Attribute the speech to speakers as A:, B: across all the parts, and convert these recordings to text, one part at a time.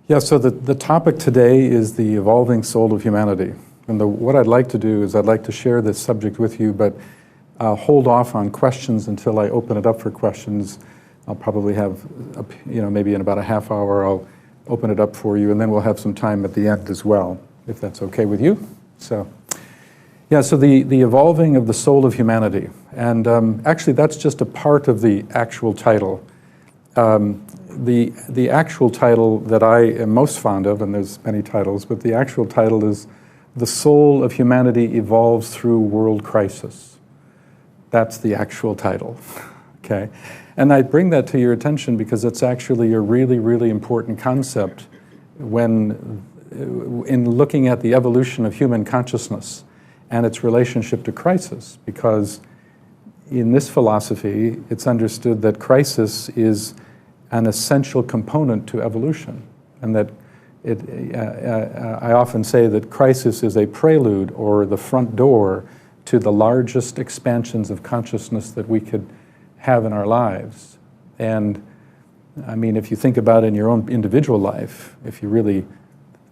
A: Yeah, so the topic today is the evolving soul of humanity. And what I'd like to do is I'd like to share this subject with you, but hold off on questions until I open it up for questions. I'll probably have, maybe in about a half hour, I'll open it up for you, and then we'll have some time at the end as well, if that's okay with you. So, yeah, so the evolving of the soul of humanity. And actually, that's just a part of the actual title. The actual title that I am most fond of, and there's many titles, but the actual title is The Soul of Humanity Evolves Through World Crisis. That's the actual title, okay? And I bring that to your attention because it's actually a really, really important concept when, in looking at the evolution of human consciousness and its relationship to crisis, because in this philosophy, it's understood that crisis is an essential component to evolution, and that I often say that crisis is a prelude or the front door to the largest expansions of consciousness that we could have in our lives. And I mean, if you think about it in your own individual life, if you really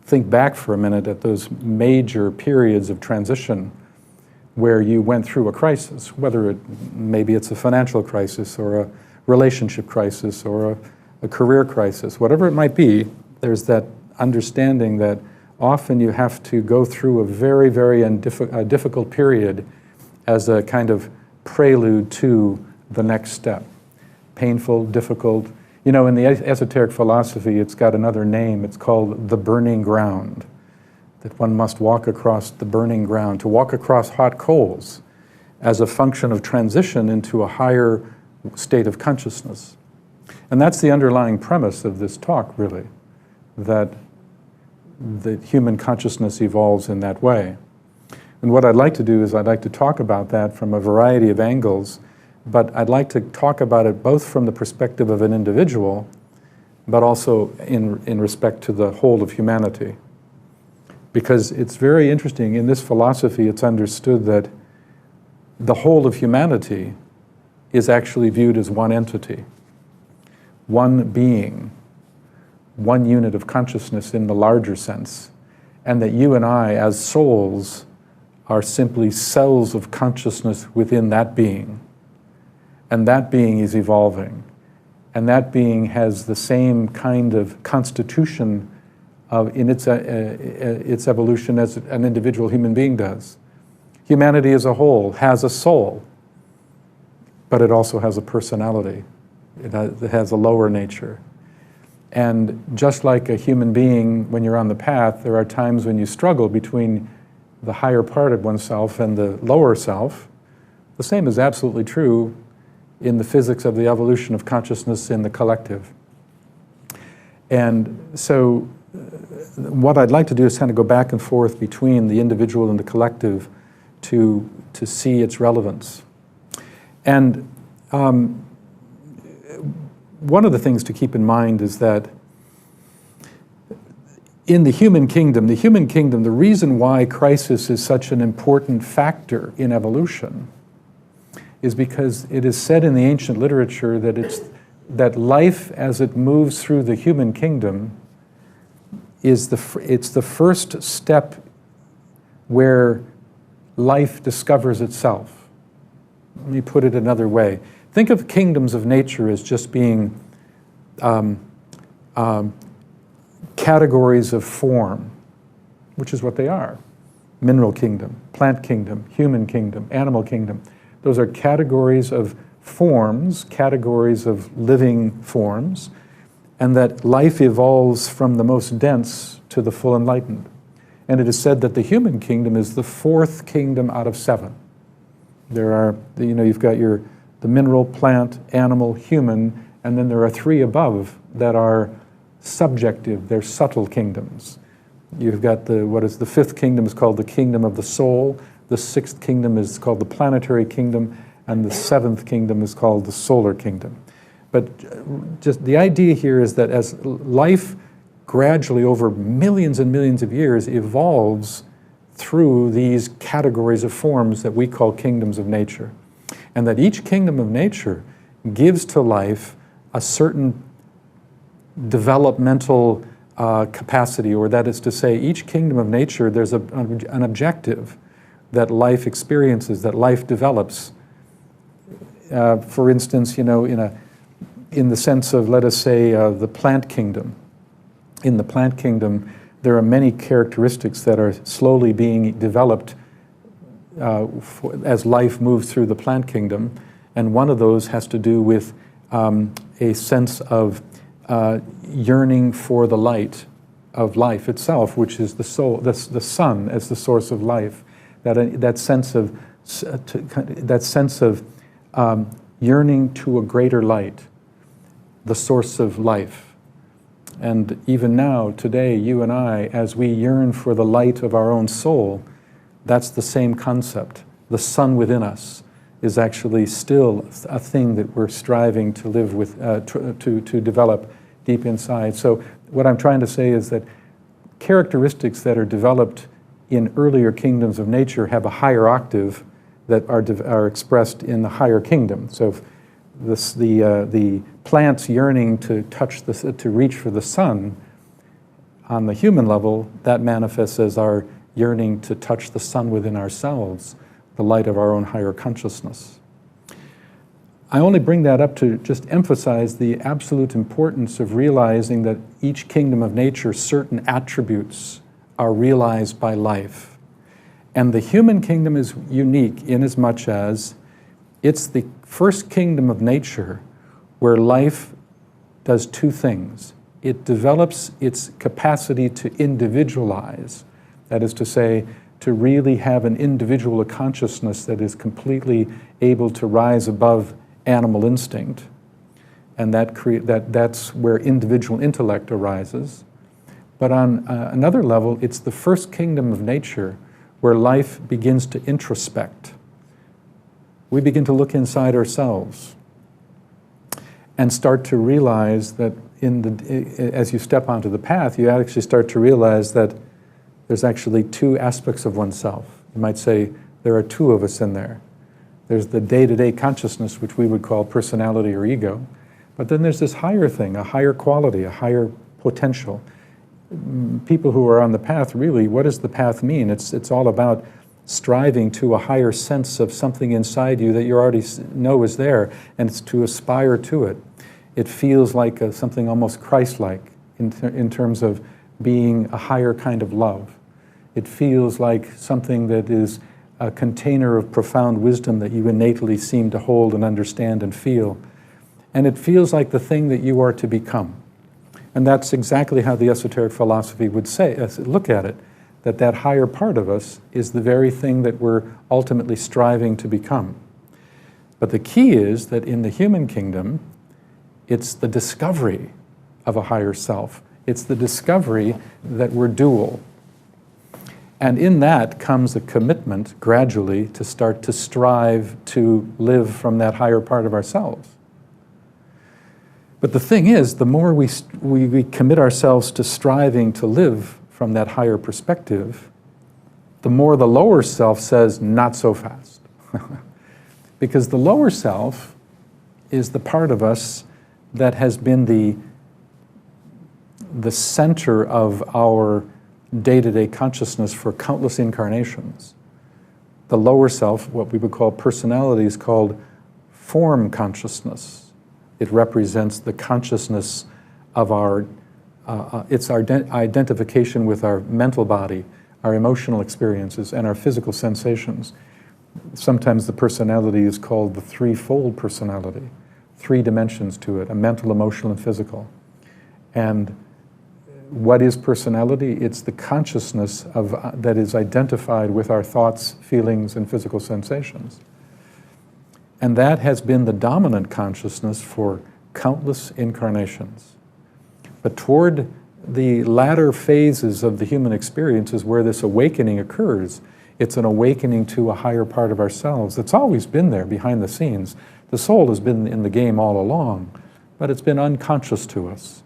A: think back for a minute at those major periods of transition where you went through a crisis, whether maybe it's a financial crisis or a relationship crisis or a career crisis, whatever it might be, there's that understanding that often you have to go through a very, very difficult period as a kind of prelude to the next step. Painful, difficult. You know, in the esoteric philosophy, it's got another name. It's called the burning ground, that one must walk across the burning ground, to walk across hot coals as a function of transition into a higher state of consciousness. And that's the underlying premise of this talk, really, that the human consciousness evolves in that way. And what I'd like to do is I'd like to talk about that from a variety of angles, but I'd like to talk about it both from the perspective of an individual, but also in respect to the whole of humanity. Because it's very interesting, in this philosophy it's understood that the whole of humanity is actually viewed as one entity, one being, one unit of consciousness in the larger sense, and that you and I, as souls, are simply cells of consciousness within that being. And that being is evolving. And that being has the same kind of constitution in its evolution as an individual human being does. Humanity as a whole has a soul, but it also has a personality. It has a lower nature. And just like a human being, when you're on the path, there are times when you struggle between the higher part of oneself and the lower self. The same is absolutely true in the physics of the evolution of consciousness in the collective. And so what I'd like to do is kind of go back and forth between the individual and the collective to see its relevance. And one of the things to keep in mind is that in the human kingdom, the reason why crisis is such an important factor in evolution is because it is said in the ancient literature that life as it moves through the human kingdom it's the first step where life discovers itself. Let me put it another way. Think of kingdoms of nature as just being categories of form, which is what they are. Mineral kingdom, plant kingdom, human kingdom, animal kingdom. Those are categories of forms, categories of living forms, and that life evolves from the most dense to the full enlightened. And it is said that the human kingdom is the fourth kingdom out of 7. There are, you've got the mineral, plant, animal, human, and then there are 3 above that are subjective, they're subtle kingdoms. You've got the 5th kingdom is called the kingdom of the soul, the 6th kingdom is called the planetary kingdom, and the 7th kingdom is called the solar kingdom. But just the idea here is that as life gradually over millions and millions of years evolves through these categories of forms that we call kingdoms of nature, and that each kingdom of nature gives to life a certain developmental capacity, or that is to say, each kingdom of nature, there's an objective that life experiences, that life develops. For instance, in the sense of, let us say, the plant kingdom. In the plant kingdom, there are many characteristics that are slowly being developed as life moves through the plant kingdom, and one of those has to do with a sense of yearning for the light of life itself, which is the soul, the sun as the source of life. That sense of yearning to a greater light, the source of life. And even now, today, you and I, as we yearn for the light of our own soul, that's the same concept. The sun within us is actually still a thing that we're striving to live with, to develop deep inside. So what I'm trying to say is that characteristics that are developed in earlier kingdoms of nature have a higher octave that are expressed in the higher kingdom. So the plant's yearning to to reach for the sun, on the human level, that manifests as our yearning to touch the sun within ourselves, the light of our own higher consciousness. I only bring that up to just emphasize the absolute importance of realizing that each kingdom of nature, certain attributes are realized by life. And the human kingdom is unique in as much as it's the first kingdom of nature where life does two things. It develops its capacity to individualize, that is to say, to really have an individual consciousness that is completely able to rise above animal instinct, and that's where individual intellect arises. But on another level, it's the first kingdom of nature where life begins to introspect. We begin to look inside ourselves and start to realize that as you step onto the path, you actually start to realize that there's actually two aspects of oneself. You might say there are two of us in there. There's the day-to-day consciousness, which we would call personality or ego, but then there's this higher thing, a higher quality, a higher potential. People who are on the path, really, what does the path mean? It's all about striving to a higher sense of something inside you that you already know is there, and it's to aspire to it. It feels like something almost Christ-like in terms of being a higher kind of love. It feels like something that is a container of profound wisdom that you innately seem to hold and understand and feel. And it feels like the thing that you are to become. And that's exactly how the esoteric philosophy would look at it, that higher part of us is the very thing that we're ultimately striving to become. But the key is that in the human kingdom, it's the discovery of a higher self. It's the discovery that we're dual. And in that comes a commitment, gradually, to start to strive to live from that higher part of ourselves. But the thing is, the more we commit ourselves to striving to live from that higher perspective, the more the lower self says, not so fast. Because the lower self is the part of us that has been the center of our day-to-day consciousness for countless incarnations. The lower self, what we would call personality, is called form consciousness. It represents the consciousness of it's our identification with our mental body, our emotional experiences, and our physical sensations. Sometimes the personality is called the threefold personality, 3 dimensions to it, a mental, emotional, and physical. And what is personality? It's the consciousness that is identified with our thoughts, feelings, and physical sensations. And that has been the dominant consciousness for countless incarnations. But toward the latter phases of the human experience is where this awakening occurs. It's an awakening to a higher part of ourselves. It's always been there behind the scenes. The soul has been in the game all along, but it's been unconscious to us.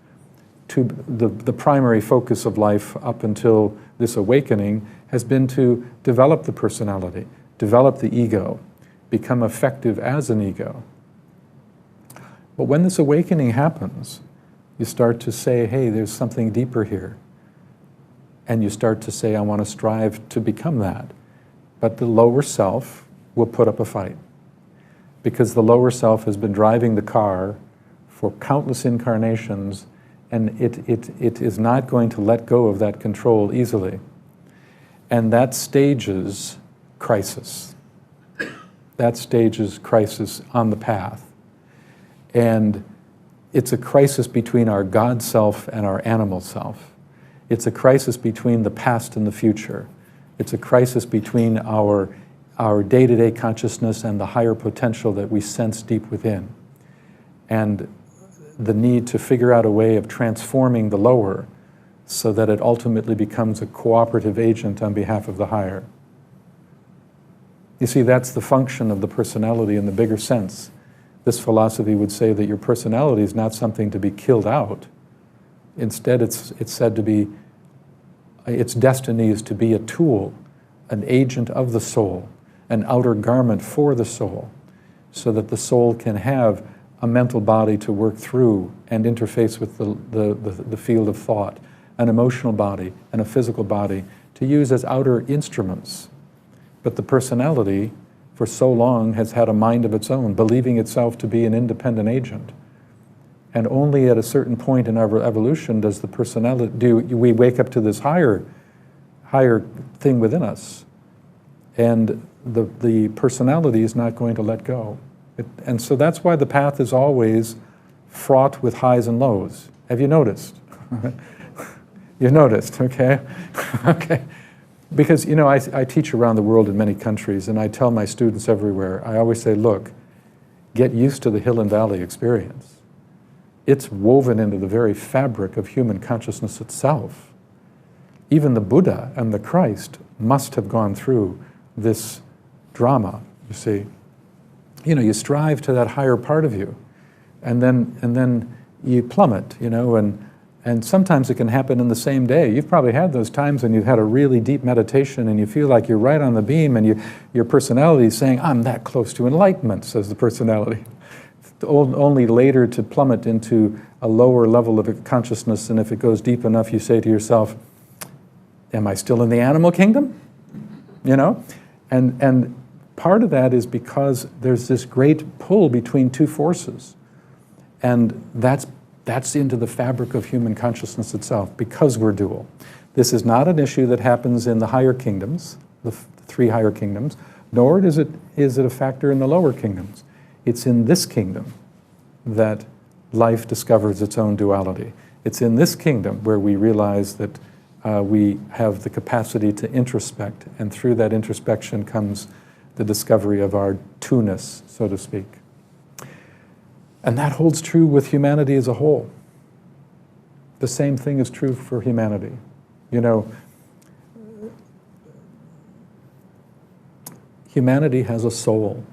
A: The primary focus of life up until this awakening has been to develop the personality, develop the ego, become effective as an ego. But when this awakening happens, You start to say, hey, there's something deeper here. And you start to say, I want to strive to become that. But the lower self will put up a fight. Because the lower self has been driving the car for countless incarnations, and it is not going to let go of that control easily. And that stages crisis. That stages crisis on the path. And it's a crisis between our God self and our animal self. It's a crisis between the past and the future. It's a crisis between our day-to-day consciousness and the higher potential that we sense deep within. And the need to figure out a way of transforming the lower so that it ultimately becomes a cooperative agent on behalf of the higher. You see, that's the function of the personality in the bigger sense. This philosophy would say that your personality is not something to be killed out. Instead, it's said to be, its destiny is to be a tool, an agent of the soul, an outer garment for the soul, so that the soul can have a mental body to work through and interface with the field of thought, an emotional body and a physical body to use as outer instruments. But the personality, for so long, has had a mind of its own, believing itself to be an independent agent. And only at a certain point in our evolution does the personality, do we wake up to this higher thing within us. And the personality is not going to let go. And so that's why the path is always fraught with highs and lows. Have you noticed? You noticed, okay? Okay. Because, you know, I teach around the world in many countries, and I tell my students everywhere, I always say, look, get used to the hill and valley experience. It's woven into the very fabric of human consciousness itself. Even the Buddha and the Christ must have gone through this drama, you see. You know, you strive to that higher part of you, and then you plummet, you know, and sometimes it can happen in the same day. You've probably had those times when you've had a really deep meditation and you feel like you're right on the beam, and your personality is saying, I'm that close to enlightenment, says the personality. Only later to plummet into a lower level of consciousness, and if it goes deep enough, you say to yourself, am I still in the animal kingdom? You know? And part of that is because there's this great pull between two forces. And that's into the fabric of human consciousness itself, because we're dual. This is not an issue that happens in the higher kingdoms, the three higher kingdoms, nor is it a factor in the lower kingdoms. It's in this kingdom that life discovers its own duality. It's in this kingdom where we realize that we have the capacity to introspect, and through that introspection comes the discovery of our two-ness, so to speak. And that holds true with humanity as a whole. The same thing is true for humanity. You know, humanity has a soul.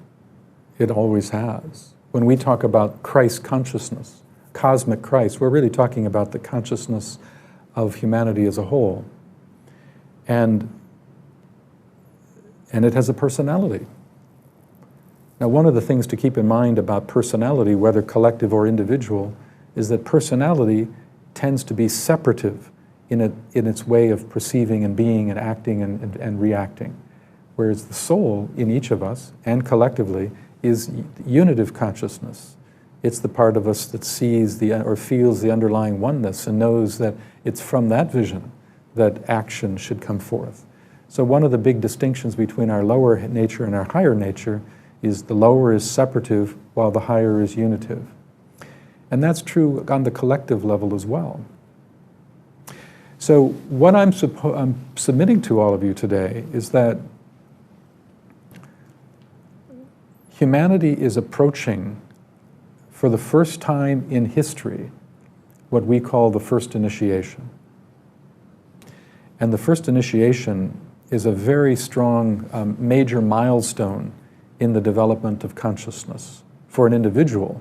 A: It always has. When we talk about Christ consciousness, cosmic Christ, we're really talking about the consciousness of humanity as a whole. And it has a personality. Now, one of the things to keep in mind about personality, whether collective or individual, is that personality tends to be separative in its way of perceiving and being and acting and reacting. Whereas the soul in each of us, and collectively, is unitive consciousness. It's the part of us that sees or feels the underlying oneness and knows that it's from that vision that action should come forth. So one of the big distinctions between our lower nature and our higher nature is the lower is separative while the higher is unitive. And that's true on the collective level as well. So what I'm submitting to all of you today is that humanity is approaching, for the first time in history, what we call the first initiation. And the first initiation is a very strong major milestone in the development of consciousness for an individual,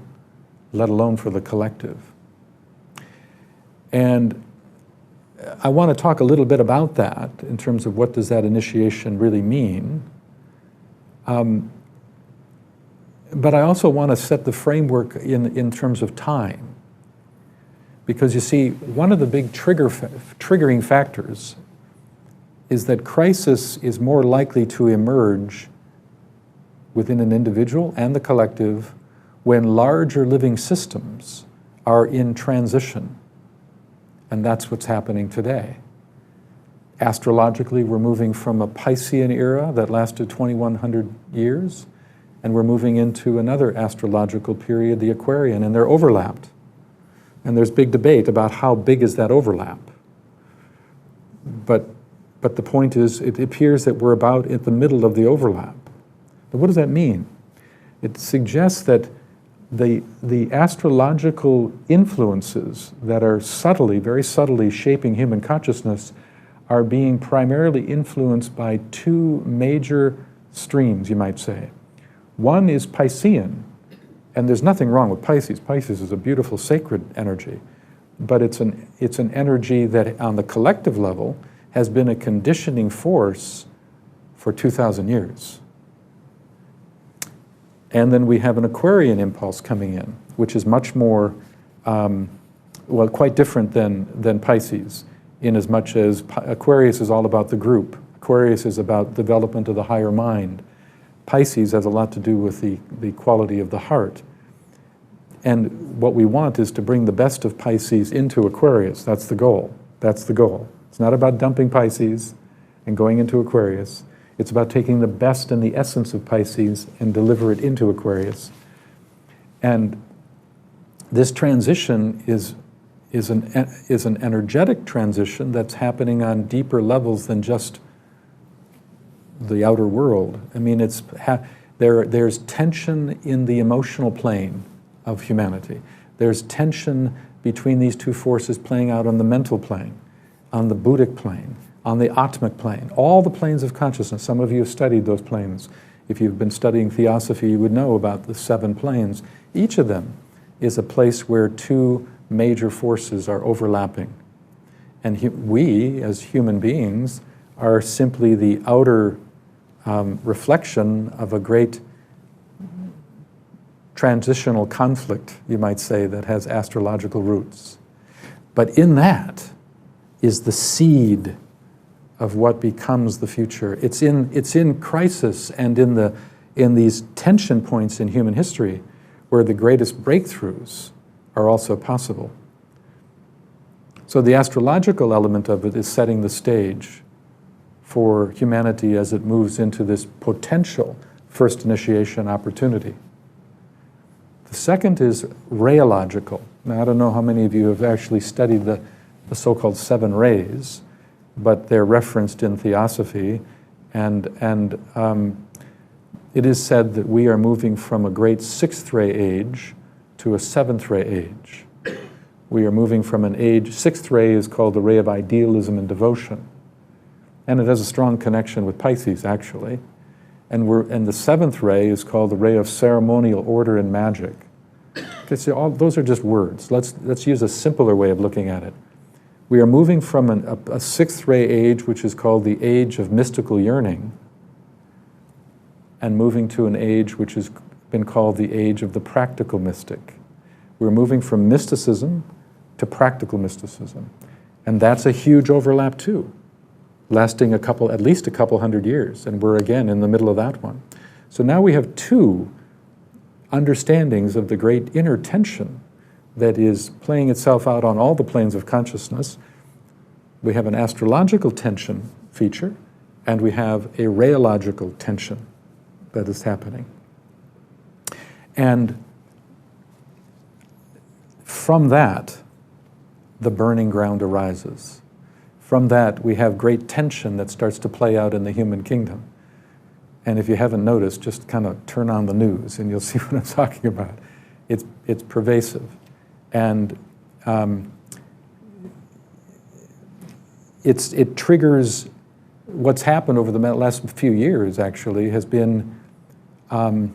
A: let alone for the collective. And I want to talk a little bit about that in terms of what does that initiation really mean. But I also want to set the framework in terms of time. Because you see, one of the big triggering factors is that crisis is more likely to emerge within an individual and the collective when larger living systems are in transition. And that's what's happening today. Astrologically, we're moving from a Piscean era that lasted 2,100 years, and we're moving into another astrological period, the Aquarian, and they're overlapped. And there's big debate about how big is that overlap. But the point is, it appears that we're about at the middle of the overlap. But what does that mean? It suggests that the astrological influences that are subtly, very subtly shaping human consciousness are being primarily influenced by two major streams, you might say. One is Piscean, and there's nothing wrong with Pisces. Pisces is a beautiful sacred energy, but it's an energy that on the collective level has been a conditioning force for 2,000 years. And then we have an Aquarian impulse coming in, which is much more, well, quite different than Pisces, in as much as Aquarius is all about the group. Aquarius is about development of the higher mind. Pisces has a lot to do with the quality of the heart. And what we want is to bring the best of Pisces into Aquarius. That's the goal. That's the goal. It's not about dumping Pisces and going into Aquarius. It's about taking the best and the essence of Pisces and deliver it into Aquarius. And this transition is an energetic transition that's happening on deeper levels than just the outer world. I mean, there's tension in the emotional plane of humanity. There's tension between these two forces playing out on the mental plane, on the Buddhic plane, on the Atmic plane, all the planes of consciousness. Some of you have studied those planes. If you've been studying theosophy, you would know about the 7 planes. Each of them is a place where two major forces are overlapping. And we, as human beings, are simply the outer reflection of a great transitional conflict, you might say, that has astrological roots. But in that is the seed of what becomes the future. It's in crisis and in these tension points in human history where the greatest breakthroughs are also possible. So the astrological element of it is setting the stage for humanity as it moves into this potential first initiation opportunity. The second is rayological. Now, I don't know how many of you have actually studied the so-called 7 rays, but they're referenced in theosophy, and it is said that we are moving from a great 6th ray age to a 7th ray age. We are moving from an age, 6th ray is called the ray of idealism and devotion, and it has a strong connection with Pisces, actually. And the 7th ray is called the ray of ceremonial order and magic. Okay, so those are just words. Let's use a simpler way of looking at it. We are moving from a 6th ray age, which is called the age of mystical yearning, and moving to an age which has been called the age of the practical mystic. We're moving from mysticism to practical mysticism. And that's a huge overlap too, lasting at least a couple hundred years, and we're again in the middle of that one. So now we have two understandings of the great inner tension that is playing itself out on all the planes of consciousness. We have an astrological tension feature, and we have a rayological tension that is happening. And from that, the burning ground arises. From that, we have great tension that starts to play out in the human kingdom. And if you haven't noticed, just kind of turn on the news and you'll see what I'm talking about. It's pervasive. And it triggers what's happened over the last few years, actually, has been, to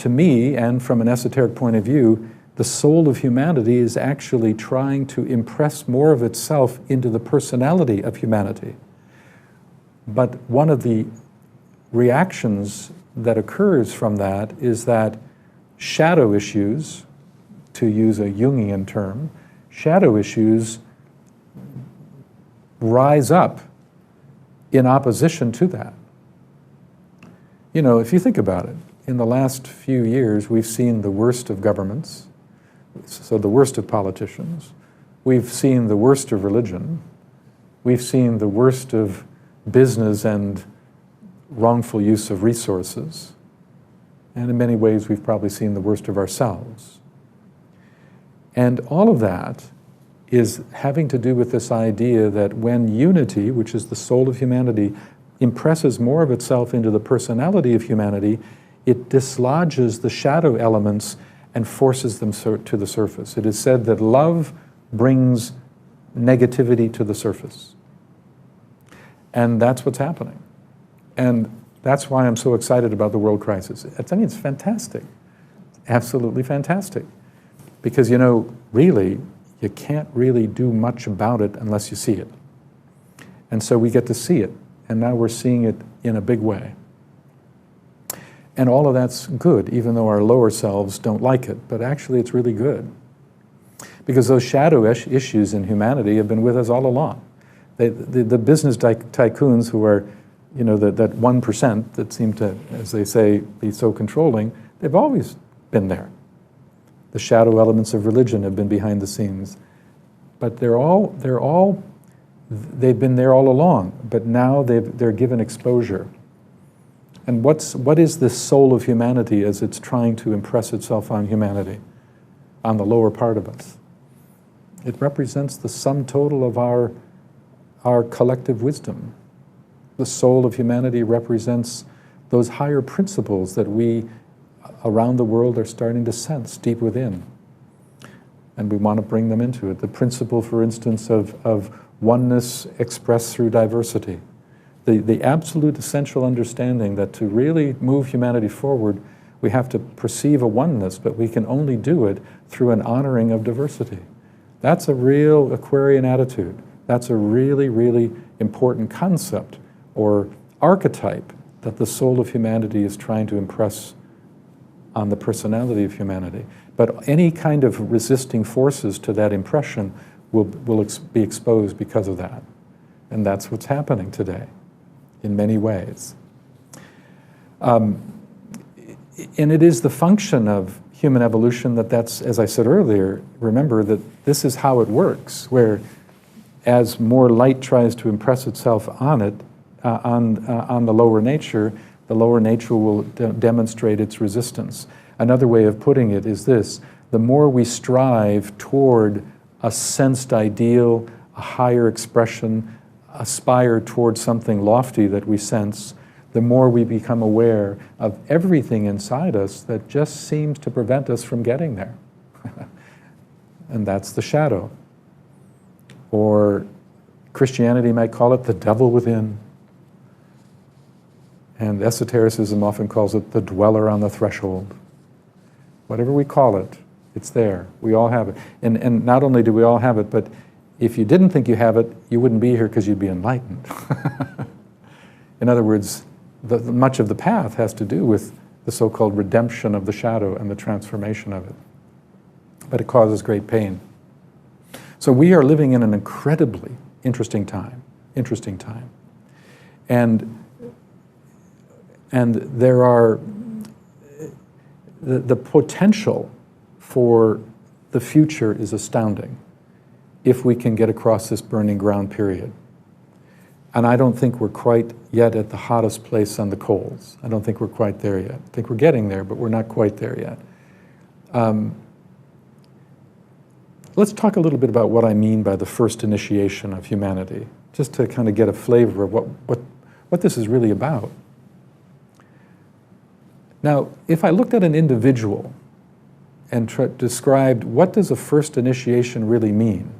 A: me, and from an esoteric point of view, the soul of humanity is actually trying to impress more of itself into the personality of humanity. But one of the reactions that occurs from that is that shadow issues, to use a Jungian term, shadow issues rise up in opposition to that. You know, if you think about it, in the last few years, we've seen the worst of governments, so the worst of politicians. We've seen the worst of religion. We've seen the worst of business and wrongful use of resources. And in many ways, we've probably seen the worst of ourselves. And all of that is having to do with this idea that when unity, which is the soul of humanity, impresses more of itself into the personality of humanity, it dislodges the shadow elements and forces them to the surface. It is said that love brings negativity to the surface. And that's what's happening. And that's why I'm so excited about the world crisis. I mean, it's fantastic. Absolutely fantastic. Because, you know, really, you can't really do much about it unless you see it. And so we get to see it. And now we're seeing it in a big way. And all of that's good, even though our lower selves don't like it. But actually, it's really good. Because those shadow issues in humanity have been with us all along. The business tycoons who are, you know, that 1% that seem to, as they say, be so controlling, they've always been there. The shadow elements of religion have been behind the scenes. But they've been there all along, but now they're given exposure. And what is this soul of humanity as it's trying to impress itself on humanity, on the lower part of us? It represents the sum total of our collective wisdom. The soul of humanity represents those higher principles that we around the world are starting to sense deep within. And we want to bring them into it. The principle, for instance, of oneness expressed through diversity. The absolute essential understanding that to really move humanity forward, we have to perceive a oneness, but we can only do it through an honoring of diversity. That's a real Aquarian attitude. That's a really, really important concept or archetype that the soul of humanity is trying to impress on the personality of humanity. But any kind of resisting forces to that impression will be exposed because of that. And that's what's happening today in many ways. And it is the function of human evolution that's, as I said earlier, remember that this is how it works, where as more light tries to impress itself on it, on the lower nature will demonstrate its resistance. Another way of putting it is this: the more we strive toward a sensed ideal, a higher expression, aspire towards something lofty that we sense, the more we become aware of everything inside us that just seems to prevent us from getting there. And that's the shadow. Or Christianity might call it the devil within. And esotericism often calls it the dweller on the threshold. Whatever we call it, it's there. We all have it. And not only do we all have it, but if you didn't think you have it, you wouldn't be here because you'd be enlightened. In other words, much of the path has to do with the so-called redemption of the shadow and the transformation of it. But it causes great pain. So we are living in an incredibly interesting time. And there are the potential for the future is astounding if we can get across this burning ground period. And I don't think we're quite yet at the hottest place on the coals. I don't think we're quite there yet. I think we're getting there, but we're not quite there yet. Let's talk a little bit about what I mean by the first initiation of humanity, just to kind of get a flavor of what this is really about. Now, if I looked at an individual and described what does a first initiation really mean,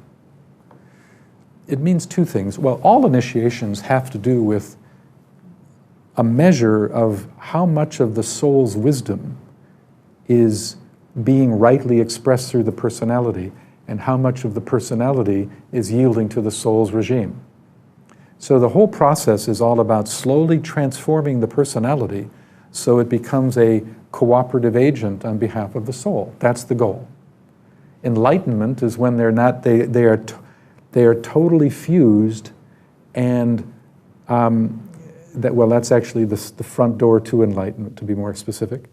A: it means two things. Well, all initiations have to do with a measure of how much of the soul's wisdom is being rightly expressed through the personality and how much of the personality is yielding to the soul's regime. So the whole process is all about slowly transforming the personality so it becomes a cooperative agent on behalf of the soul. That's the goal. Enlightenment is when they're not, they are totally fused, and that's actually the front door to enlightenment, to be more specific.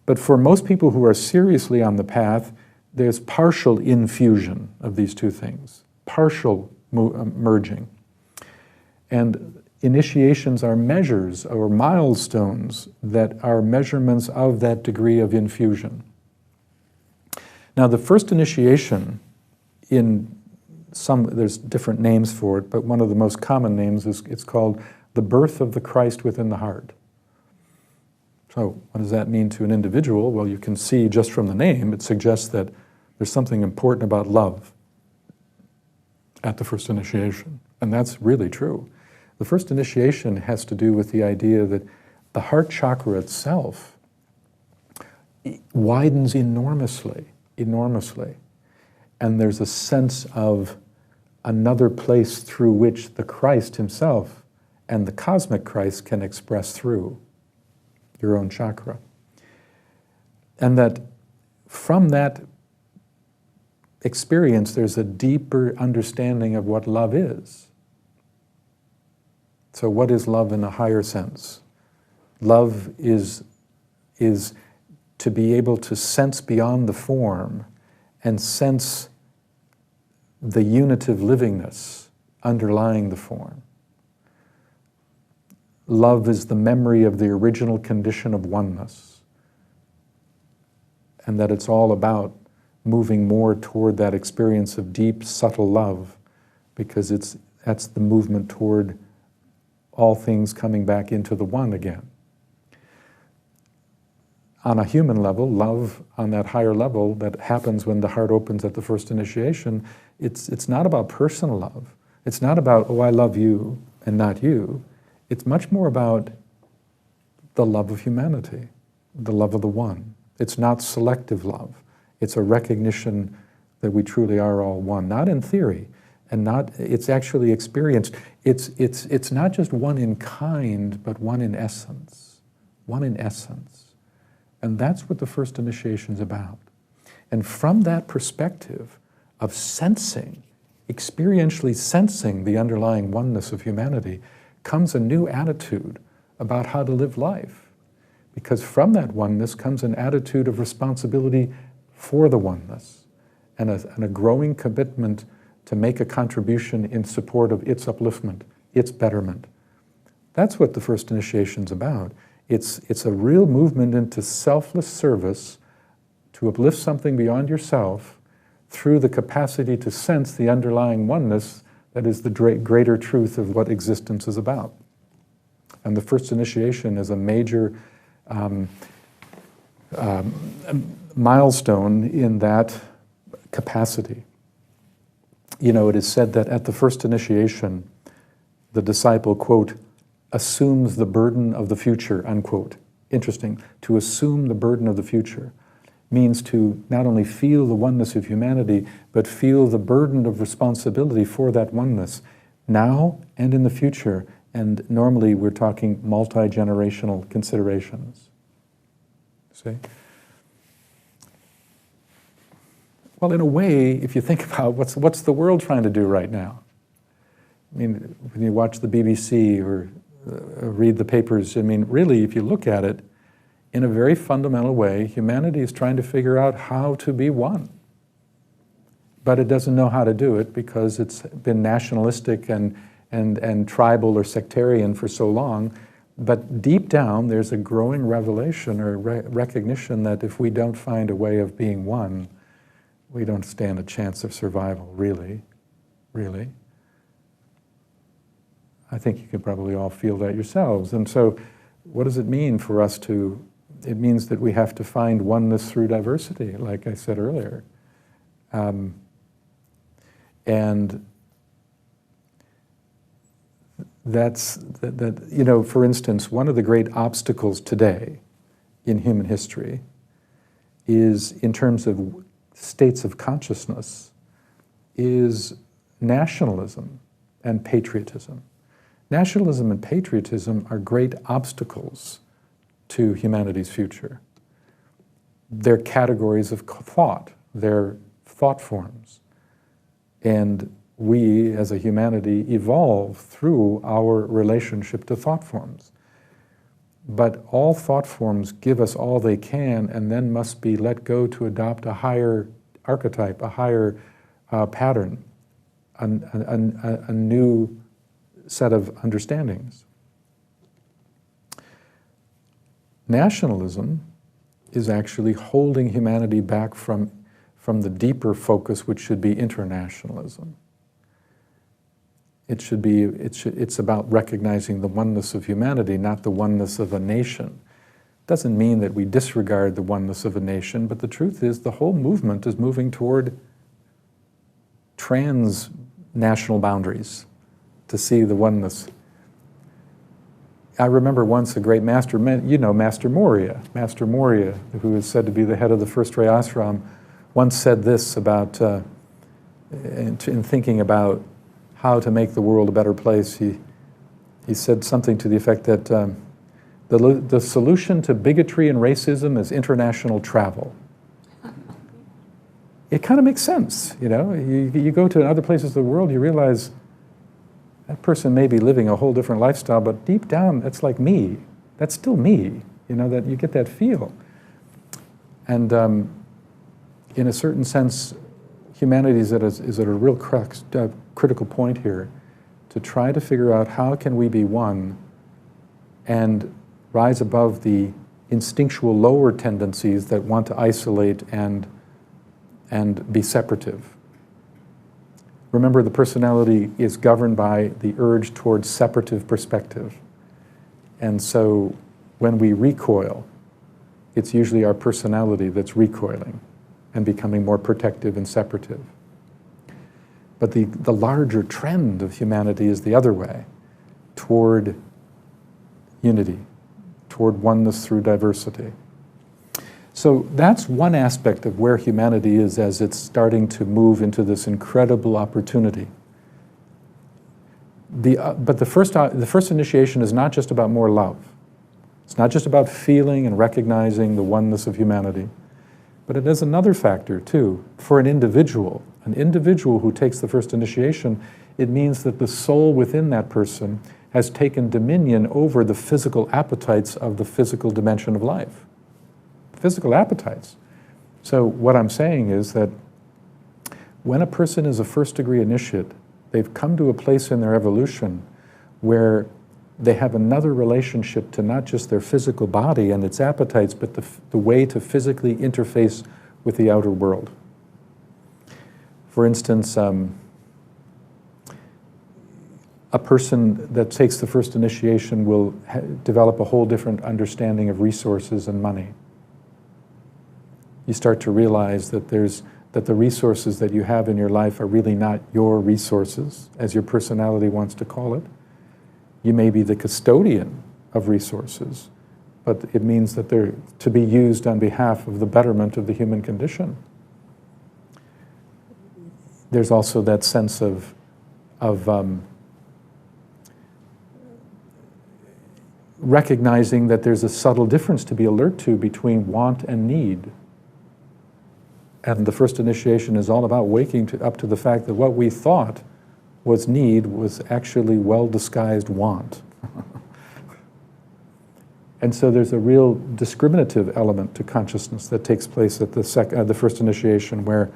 A: But for most people who are seriously on the path, there's partial infusion of these two things, partial merging. And initiations are measures or milestones that are measurements of that degree of infusion. Now, the first initiation there's different names for it, but one of the most common names it's called the birth of the Christ within the heart. So what does that mean to an individual? Well, you can see just from the name, it suggests that there's something important about love at the first initiation. And that's really true. The first initiation has to do with the idea that the heart chakra itself widens enormously. And there's a sense of another place through which the Christ himself and the cosmic Christ can express through your own chakra. And that from that experience, there's a deeper understanding of what love is. So what is love in a higher sense? Love is to be able to sense beyond the form and sense the unitive livingness underlying the form. Love is the memory of the original condition of oneness, and that it's all about moving more toward that experience of deep, subtle love, because that's the movement toward all things coming back into the one again. On a human level, love on that higher level that happens when the heart opens at the first initiation, it's not about personal love. It's not about, oh, I love you and not you. It's much more about the love of humanity, the love of the one. It's not selective love. It's a recognition that we truly are all one, not in theory, and it's actually experienced. It's not just one in kind, but one in essence. One in essence. And that's what the first initiation is about. And from that perspective of sensing, experientially sensing the underlying oneness of humanity, comes a new attitude about how to live life. Because from that oneness comes an attitude of responsibility for the oneness and a growing commitment to make a contribution in support of its upliftment, its betterment. That's what the first initiation is about. It's a real movement into selfless service to uplift something beyond yourself through the capacity to sense the underlying oneness that is the greater truth of what existence is about. And the first initiation is a major milestone in that capacity. You know, it is said that at the first initiation, the disciple, quote, assumes the burden of the future, unquote. Interesting. To assume the burden of the future means to not only feel the oneness of humanity, but feel the burden of responsibility for that oneness now and in the future. And normally we're talking multi-generational considerations. See? Well, in a way, if you think about what's the world trying to do right now? I mean, when you watch the BBC or read the papers, I mean, really, if you look at it, in a very fundamental way, humanity is trying to figure out how to be one. But it doesn't know how to do it because it's been nationalistic and tribal or sectarian for so long. But deep down, there's a growing revelation or recognition that if we don't find a way of being one, we don't stand a chance of survival, really, really. I think you can probably all feel that yourselves. And so what does it mean for us to, it means that we have to find oneness through diversity, like I said earlier. And that's, you know, for instance, one of the great obstacles today in human history is, in terms of states of consciousness, is nationalism and patriotism. Nationalism and patriotism are great obstacles to humanity's future. They're categories of thought. They're thought forms. And we, as a humanity, evolve through our relationship to thought forms. But all thought forms give us all they can and then must be let go to adopt a higher archetype, a higher pattern, a new set of understandings. Nationalism is actually holding humanity back from the deeper focus, which should be internationalism. It's about recognizing the oneness of humanity, not the oneness of a nation. Doesn't mean that we disregard the oneness of a nation, but the truth is the whole movement is moving toward transnational boundaries to see the oneness. I remember once a great master, you know Master Moria, who is said to be the head of the first ray ashram, once said this about, in thinking about how to make the world a better place. He said something to the effect that the solution to bigotry and racism is international travel. It kind of makes sense, you know. You go to other places of the world, you realize that person may be living a whole different lifestyle, but deep down, that's like me. That's still me, you know, that you get that feel. And in a certain sense, humanity is at a real critical point here to try to figure out how can we be one and rise above the instinctual lower tendencies that want to isolate and be separative. Remember, the personality is governed by the urge towards separative perspective. And so when we recoil, it's usually our personality that's recoiling and becoming more protective and separative. But the larger trend of humanity is the other way, toward unity, toward oneness through diversity. So that's one aspect of where humanity is as it's starting to move into this incredible opportunity. But the first initiation is not just about more love. It's not just about feeling and recognizing the oneness of humanity. But it has another factor, too. For an individual who takes the first initiation, it means that the soul within that person has taken dominion over the physical appetites of the physical dimension of life. Physical appetites. So what I'm saying is that when a person is a first-degree initiate, they've come to a place in their evolution where they have another relationship to not just their physical body and its appetites, but the way to physically interface with the outer world. For instance, a person that takes the first initiation will develop a whole different understanding of resources and money. You start to realize that the resources that you have in your life are really not your resources, as your personality wants to call it. You may be the custodian of resources, but it means that they're to be used on behalf of the betterment of the human condition. There's also that sense of recognizing that there's a subtle difference to be alert to between want and need. And the first initiation is all about waking up to the fact that what we thought was need was actually well-disguised want. And so there's a real discriminative element to consciousness that takes place at the first initiation where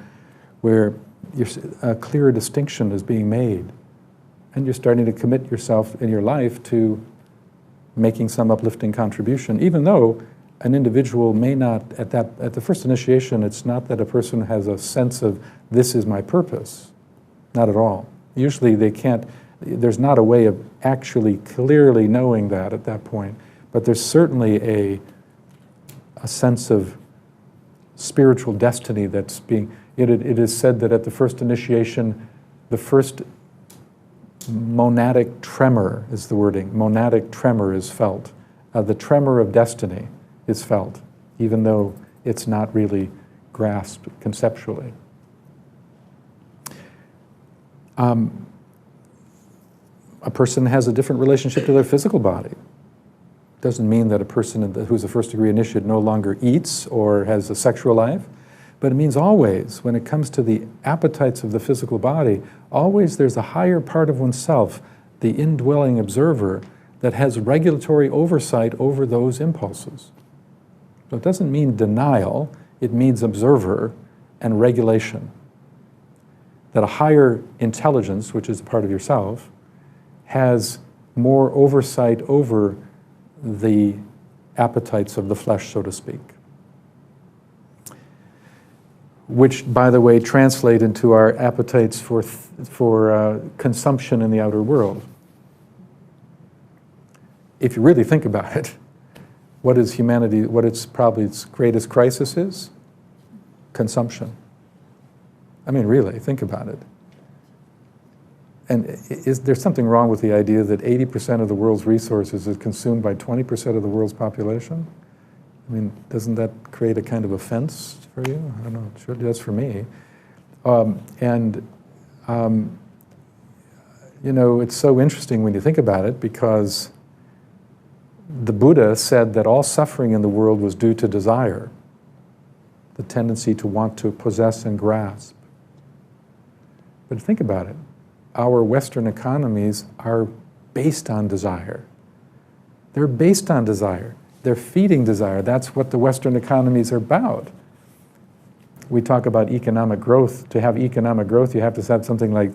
A: a clearer distinction is being made. And you're starting to commit yourself in your life to making some uplifting contribution, even though an individual may not, at the first initiation, it's not that a person has a sense of, this is my purpose. Not at all. Usually they can't, there's not a way of actually clearly knowing that at that point, but there's certainly a sense of spiritual destiny that's being, it is said that at the first initiation, the first monadic tremor is the wording, monadic tremor is felt. The tremor of destiny is felt, even though it's not really grasped conceptually. A person has a different relationship to their physical body. Doesn't mean that a person who's a first-degree initiate no longer eats or has a sexual life, But it means always, when it comes to the appetites of the physical body, always there's a higher part of oneself, the indwelling observer, that has regulatory oversight over those impulses. So it doesn't mean denial, it means observer and regulation. That a higher intelligence, which is a part of yourself, has more oversight over the appetites of the flesh, so to speak. Which, by the way, translate into our appetites for consumption in the outer world. If you really think about it, what is humanity, what its probably its greatest crisis is? Consumption. I mean, really, think about it. And is there something wrong with the idea that 80% of the world's resources is consumed by 20% of the world's population? I mean, doesn't that create a kind of offense for you? I don't know, sure it does for me. You know, it's so interesting when you think about it, because the Buddha said that all suffering in the world was due to desire, the tendency to want to possess and grasp. But think about it. Our Western economies are based on desire. They're based on desire. They're feeding desire. That's what the Western economies are about. We talk about economic growth. To have economic growth, you have to have something like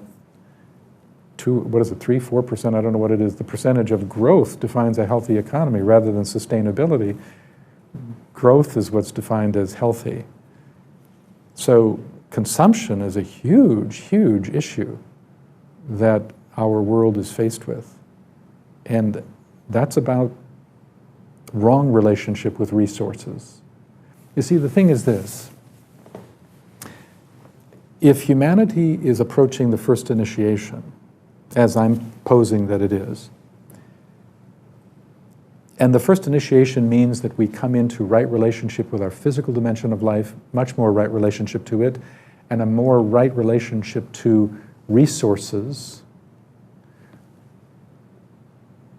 A: 3, 4%, I don't know what it is. The percentage of growth defines a healthy economy rather than sustainability. Growth is what's defined as healthy. So consumption is a huge, huge issue that our world is faced with. And that's about wrong relationship with resources. You see, the thing is this. If humanity is approaching the first initiation, as I'm posing that it is, and the first initiation means that we come into right relationship with our physical dimension of life, much more right relationship to it, and a more right relationship to resources,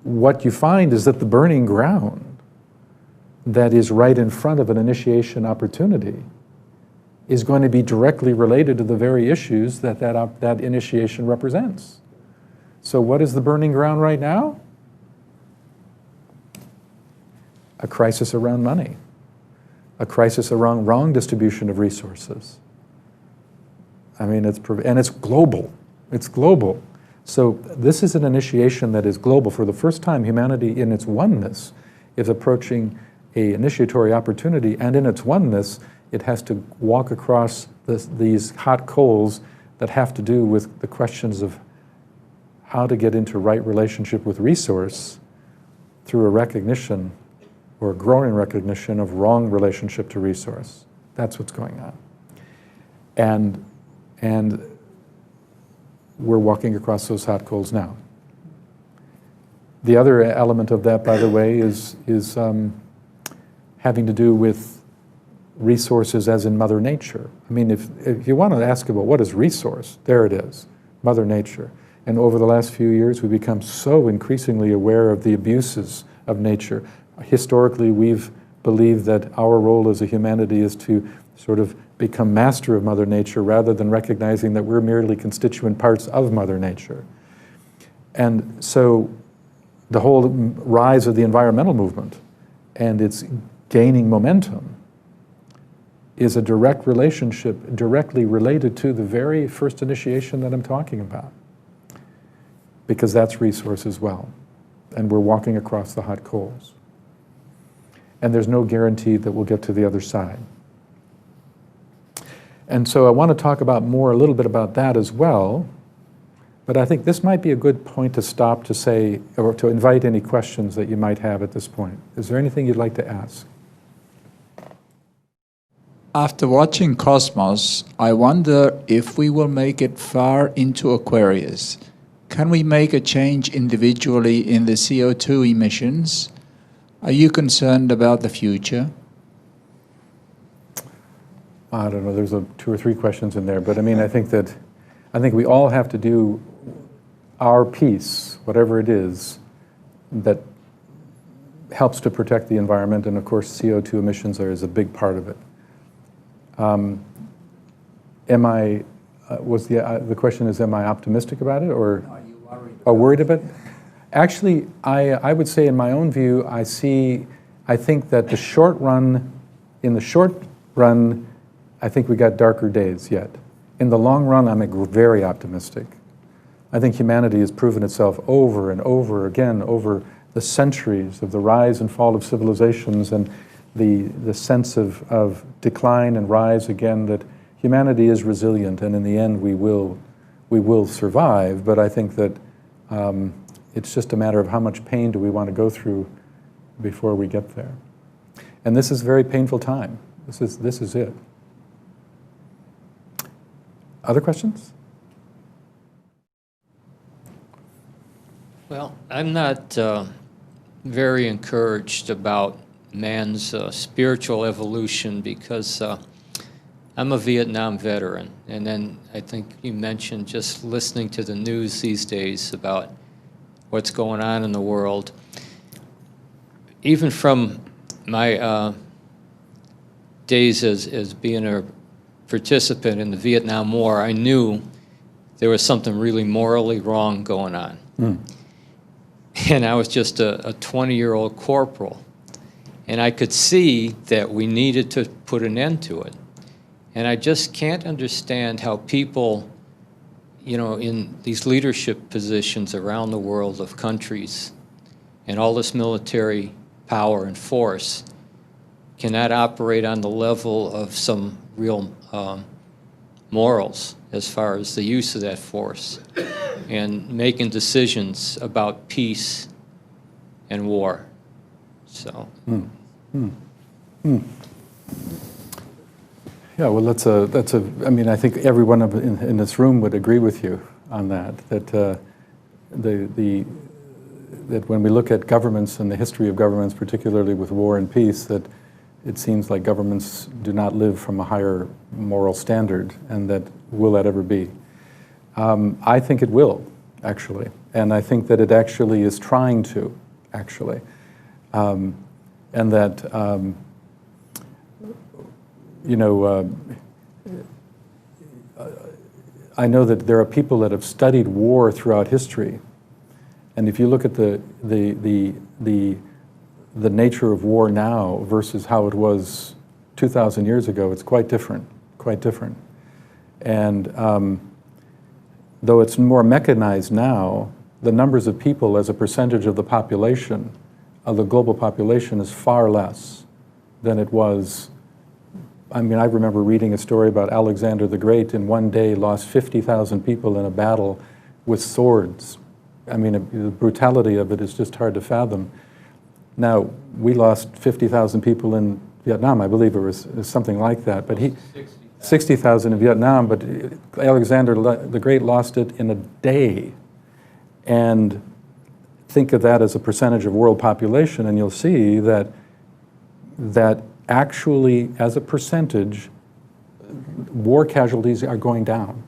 A: what you find is that the burning ground that is right in front of an initiation opportunity is going to be directly related to the very issues that initiation represents. So what is the burning ground right now? A crisis around money, a crisis around wrong distribution of resources. I mean, it's global. It's global. So this is an initiation that is global. For the first time, humanity in its oneness is approaching an initiatory opportunity, and in its oneness, it has to walk across these hot coals that have to do with the questions of how to get into right relationship with resource through a recognition or a growing recognition of wrong relationship to resource. That's what's going on. And we're walking across those hot coals now. The other element of that, by the way, is having to do with resources as in Mother Nature. I mean, if you want to ask about what is resource, there it is, Mother Nature. And over the last few years, we've become so increasingly aware of the abuses of nature. Historically, we've believed that our role as a humanity is to sort of become master of Mother Nature rather than recognizing that we're merely constituent parts of Mother Nature. And so the whole rise of the environmental movement and its gaining momentum is a direct relationship, directly related to the very first initiation that I'm talking about. Because that's resource as well. And we're walking across the hot coals. And there's no guarantee that we'll get to the other side. And so I want to talk about a little bit about that as well. But I think this might be a good point to stop to say, or to invite any questions that you might have at this point. Is there anything you'd like to ask?
B: After watching Cosmos, I wonder if we will make it far into Aquarius. Can we make a change individually in the CO2 emissions? Are you concerned about the future?
A: I don't know, there's 2 or 3 questions in there, but I mean, I think we all have to do our piece, whatever it is, that helps to protect the environment, and of course CO2 emissions is a big part of it. am I, the question is, am I optimistic about it, or
B: Are you worried?
A: worried about it? Actually, I would say in my own view, I think that in the short run, I think we got darker days yet. In the long run, I'm very optimistic. I think humanity has proven itself over and over again over the centuries of the rise and fall of civilizations and the sense of decline and rise again, that humanity is resilient, and in the end we will survive. But I think that it's just a matter of how much pain do we want to go through before we get there. And this is a very painful time. This is it. Other questions?
C: Well, I'm not very encouraged about man's spiritual evolution because I'm a Vietnam veteran. And then I think you mentioned just listening to the news these days about what's going on in the world. Even from my days as being a participant in the Vietnam War, I knew there was something really morally wrong going on. And I was just a 20-year-old corporal. And I could see that we needed to put an end to it. And I just can't understand how people, you know, in these leadership positions around the world of countries and all this military power and force cannot operate on the level of some real morals as far as the use of that force and making decisions about peace and war. So.
A: Yeah, well, I mean, I think everyone in this room would agree with you on that, that when we look at governments and the history of governments, particularly with war and peace, that it seems like governments do not live from a higher moral standard, and that will that ever be? I think it will, actually, and I think that it actually is trying to, actually, and that you know, I know that there are people that have studied war throughout history, and if you look at the nature of war now versus how it was 2,000 years ago, it's quite different, quite different. And though it's more mechanized now, the numbers of people as a percentage of the population, of the global population, is far less than it was. I mean, I remember reading a story about Alexander the Great in one day lost 50,000 people in a battle with swords. I mean, the brutality of it is just hard to fathom. Now, we lost 50,000 people in Vietnam, I believe it was something like that, but 60,000 in Vietnam, but Alexander the Great lost it in a day. And think of that as a percentage of world population, and you'll see that actually, as a percentage, war casualties are going down,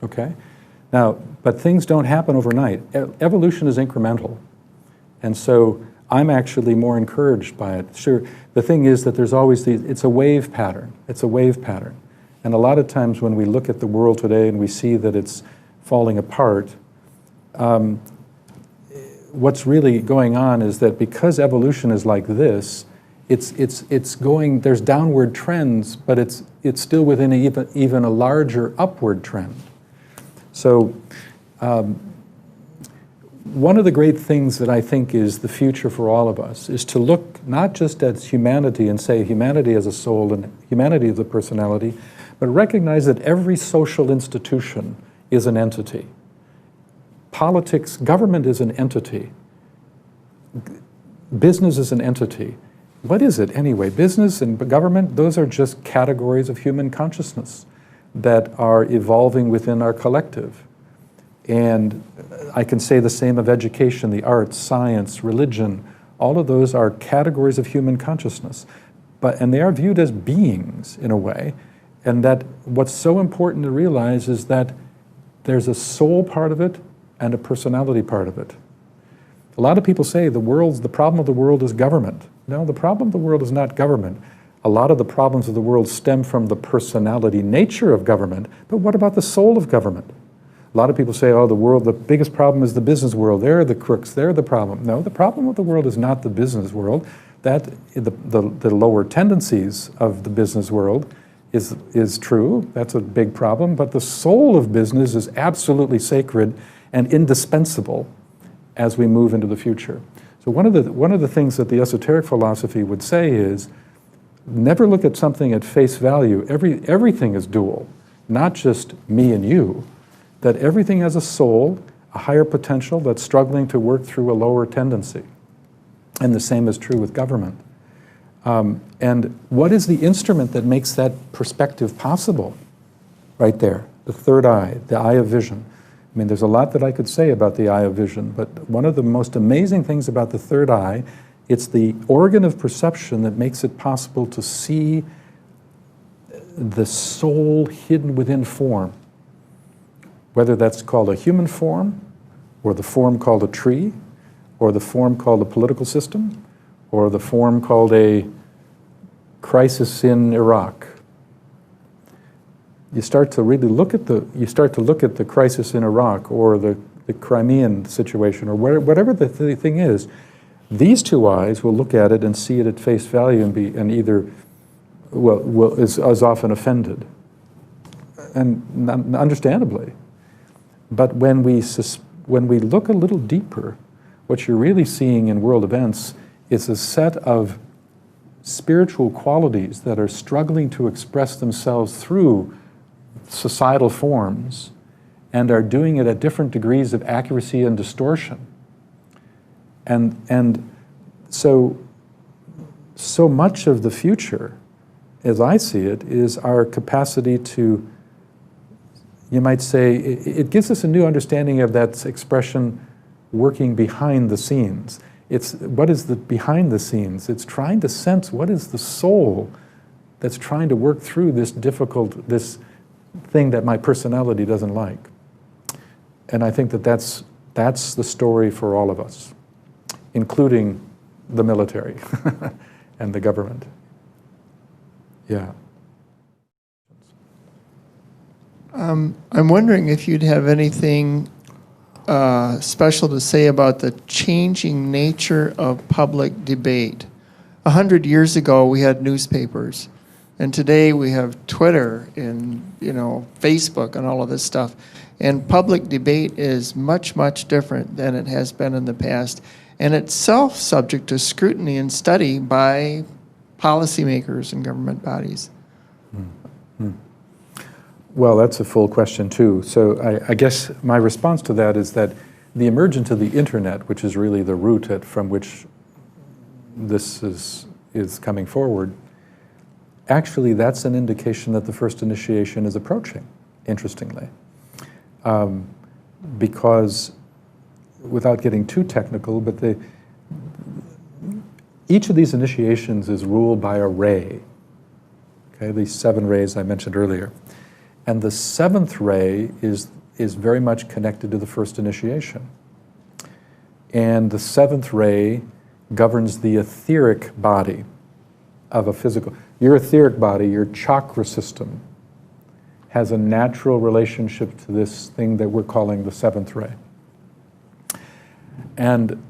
A: okay? Now, but things don't happen overnight. Evolution is incremental, and so I'm actually more encouraged by it. Sure, the thing is that there's always it's a wave pattern. It's a wave pattern. And a lot of times when we look at the world today and we see that it's falling apart, what's really going on is that because evolution is like this, it's going, there's downward trends, but it's still within even a larger upward trend. So one of the great things that I think is the future for all of us is to look not just at humanity and say humanity as a soul and humanity as a personality, but recognize that every social institution is an entity. Politics, government is an entity. Business is an entity. What is it anyway? Business and government, those are just categories of human consciousness that are evolving within our collective. And I can say the same of education, the arts, science, religion. All of those are categories of human consciousness. And they are viewed as beings in a way. And that what's so important to realize is that there's a soul part of it and a personality part of it. A lot of people say the problem of the world is government. No, the problem of the world is not government. A lot of the problems of the world stem from the personality nature of government, but what about the soul of government? A lot of people say, oh, the biggest problem is the business world. They're the crooks, they're the problem. No, the problem with the world is not the business world. The lower tendencies of the business world is true. That's a big problem. But the soul of business is absolutely sacred and indispensable as we move into the future. So one of the things that the esoteric philosophy would say is, never look at something at face value. Everything is dual, not just me and you. That everything has a soul, a higher potential that's struggling to work through a lower tendency. And the same is true with government. And what is the instrument that makes that perspective possible? Right there, the third eye, the eye of vision. I mean, there's a lot that I could say about the eye of vision, but one of the most amazing things about the third eye, it's the organ of perception that makes it possible to see the soul hidden within form. Whether that's called a human form, or the form called a tree, or the form called a political system, or the form called a crisis in Iraq. You start to really look at the crisis in Iraq, or the Crimean situation, or whatever the thing is. These two eyes will look at it and see it at face value and either is often offended, and understandably. But when we look a little deeper, what you're really seeing in world events is a set of spiritual qualities that are struggling to express themselves through societal forms and are doing it at different degrees of accuracy and distortion. And so much of the future, as I see it, is our capacity to, you might say, it gives us a new understanding of that expression, working behind the scenes. What is the behind the scenes? It's trying to sense what is the soul that's trying to work through this thing that my personality doesn't like. And I think that's the story for all of us, including the military and the government. Yeah.
D: I'm wondering if you'd have anything special to say about the changing nature of public debate. 100 years ago, we had newspapers, and today we have Twitter and Facebook and all of this stuff. And public debate is much, much different than it has been in the past, and itself subject to scrutiny and study by policymakers and government bodies.
A: Mm-hmm. Well, that's a full question too. So I guess my response to that is that the emergence of the internet, which is really the root from which this is coming forward, actually that's an indication that the first initiation is approaching, interestingly. Because, without getting too technical, but each of these initiations is ruled by a ray. Okay, these 7 rays I mentioned earlier. And the 7th ray is very much connected to the first initiation. And the 7th ray governs the etheric body of a physical. Your etheric body, your chakra system, has a natural relationship to this thing that we're calling the 7th ray. And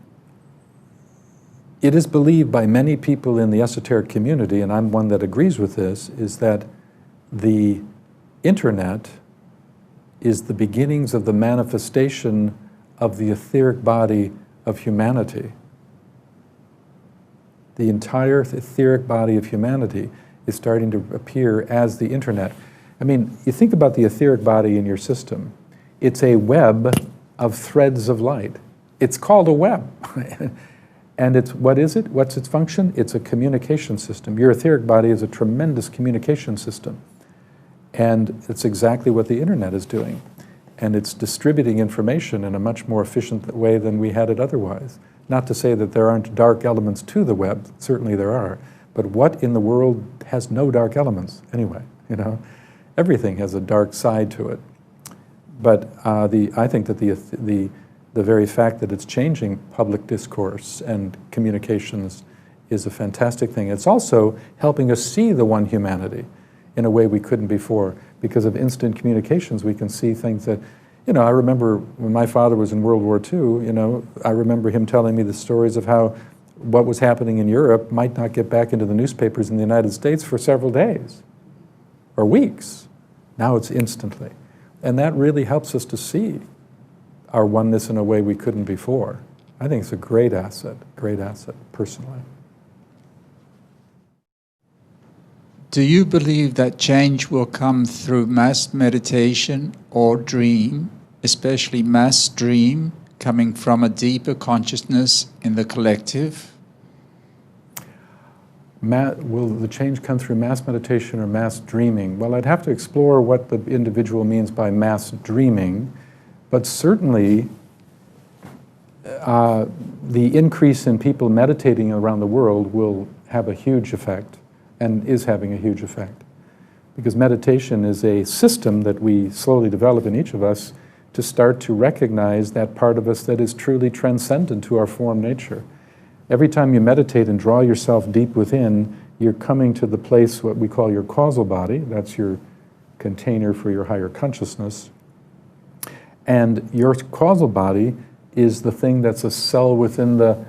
A: it is believed by many people in the esoteric community, and I'm one that agrees with this, is that the internet is the beginnings of the manifestation of the etheric body of humanity. The entire etheric body of humanity is starting to appear as the internet. I mean, you think about the etheric body in your system. It's a web of threads of light. It's called a web. And what is it? What's its function? It's a communication system. Your etheric body is a tremendous communication system. And it's exactly what the internet is doing. And it's distributing information in a much more efficient way than we had it otherwise. Not to say that there aren't dark elements to the web, certainly there are. But what in the world has no dark elements anyway? Everything has a dark side to it. But I think that the very fact that it's changing public discourse and communications is a fantastic thing. It's also helping us see the one humanity in a way we couldn't before. Because of instant communications, we can see things that, I remember when my father was in World War II, I remember him telling me the stories of how what was happening in Europe might not get back into the newspapers in the United States for several days or weeks. Now it's instantly. And that really helps us to see our oneness in a way we couldn't before. I think it's a great asset, personally.
B: Do you believe that change will come through mass meditation or dream, especially mass dream, coming from a deeper consciousness in the collective?
A: Will the change come through mass meditation or mass dreaming? Well, I'd have to explore what the individual means by mass dreaming, but certainly the increase in people meditating around the world will have a huge effect, and is having a huge effect. Because meditation is a system that we slowly develop in each of us to start to recognize that part of us that is truly transcendent to our form nature. Every time you meditate and draw yourself deep within, you're coming to the place what we call your causal body. That's your container for your higher consciousness. And your causal body is the thing that's a cell within the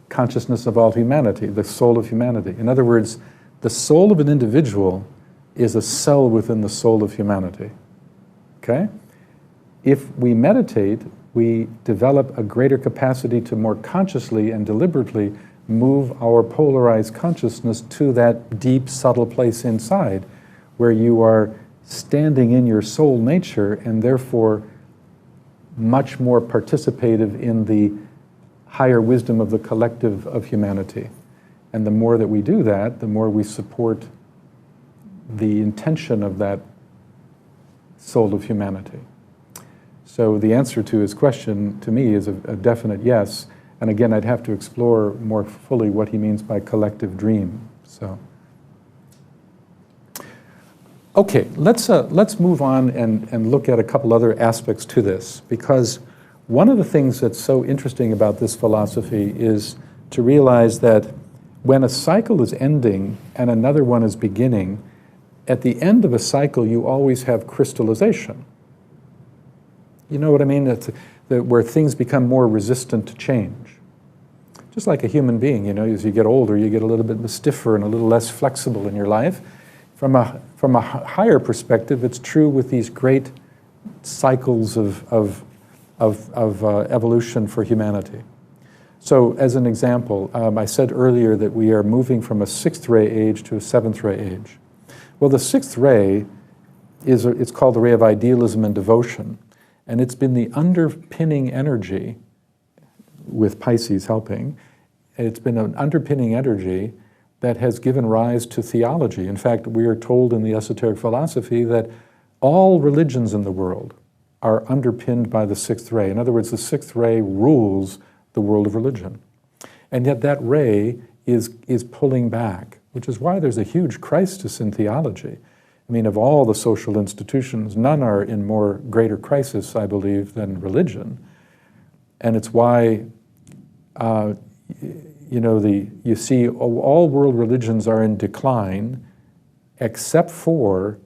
A: consciousness of all humanity, the soul of humanity. In other words, the soul of an individual is a cell within the soul of humanity. Okay? If we meditate, we develop a greater capacity to more consciously and deliberately move our polarized consciousness to that deep, subtle place inside where you are standing in your soul nature and therefore much more participative in the higher wisdom of the collective of humanity. And the more that we do that, the more we support the intention of that soul of humanity. So the answer to his question, to me, is a definite yes. And again, I'd have to explore more fully what he means by collective dream. So, okay, let's move on and look at a couple other aspects to this, because one of the things that's so interesting about this philosophy is to realize that when a cycle is ending and another one is beginning, at the end of a cycle, you always have crystallization. You know what I mean? Where things become more resistant to change. Just like a human being, as you get older, you get a little bit stiffer and a little less flexible in your life. From a higher perspective, it's true with these great cycles of evolution for humanity. So, as an example, I said earlier that we are moving from a 6th ray age to a 7th ray age. Well, the 6th ray it's called the ray of idealism and devotion. And it's been the underpinning energy, with Pisces helping, it's been an underpinning energy that has given rise to theology. In fact, we are told in the esoteric philosophy that all religions in the world are underpinned by the 6th ray. In other words, the 6th ray rules the world of religion. And yet that ray is pulling back, which is why there's a huge crisis in theology. I mean, of all the social institutions, none are in more greater crisis, I believe, than religion. And it's why, you see all world religions are in decline, except for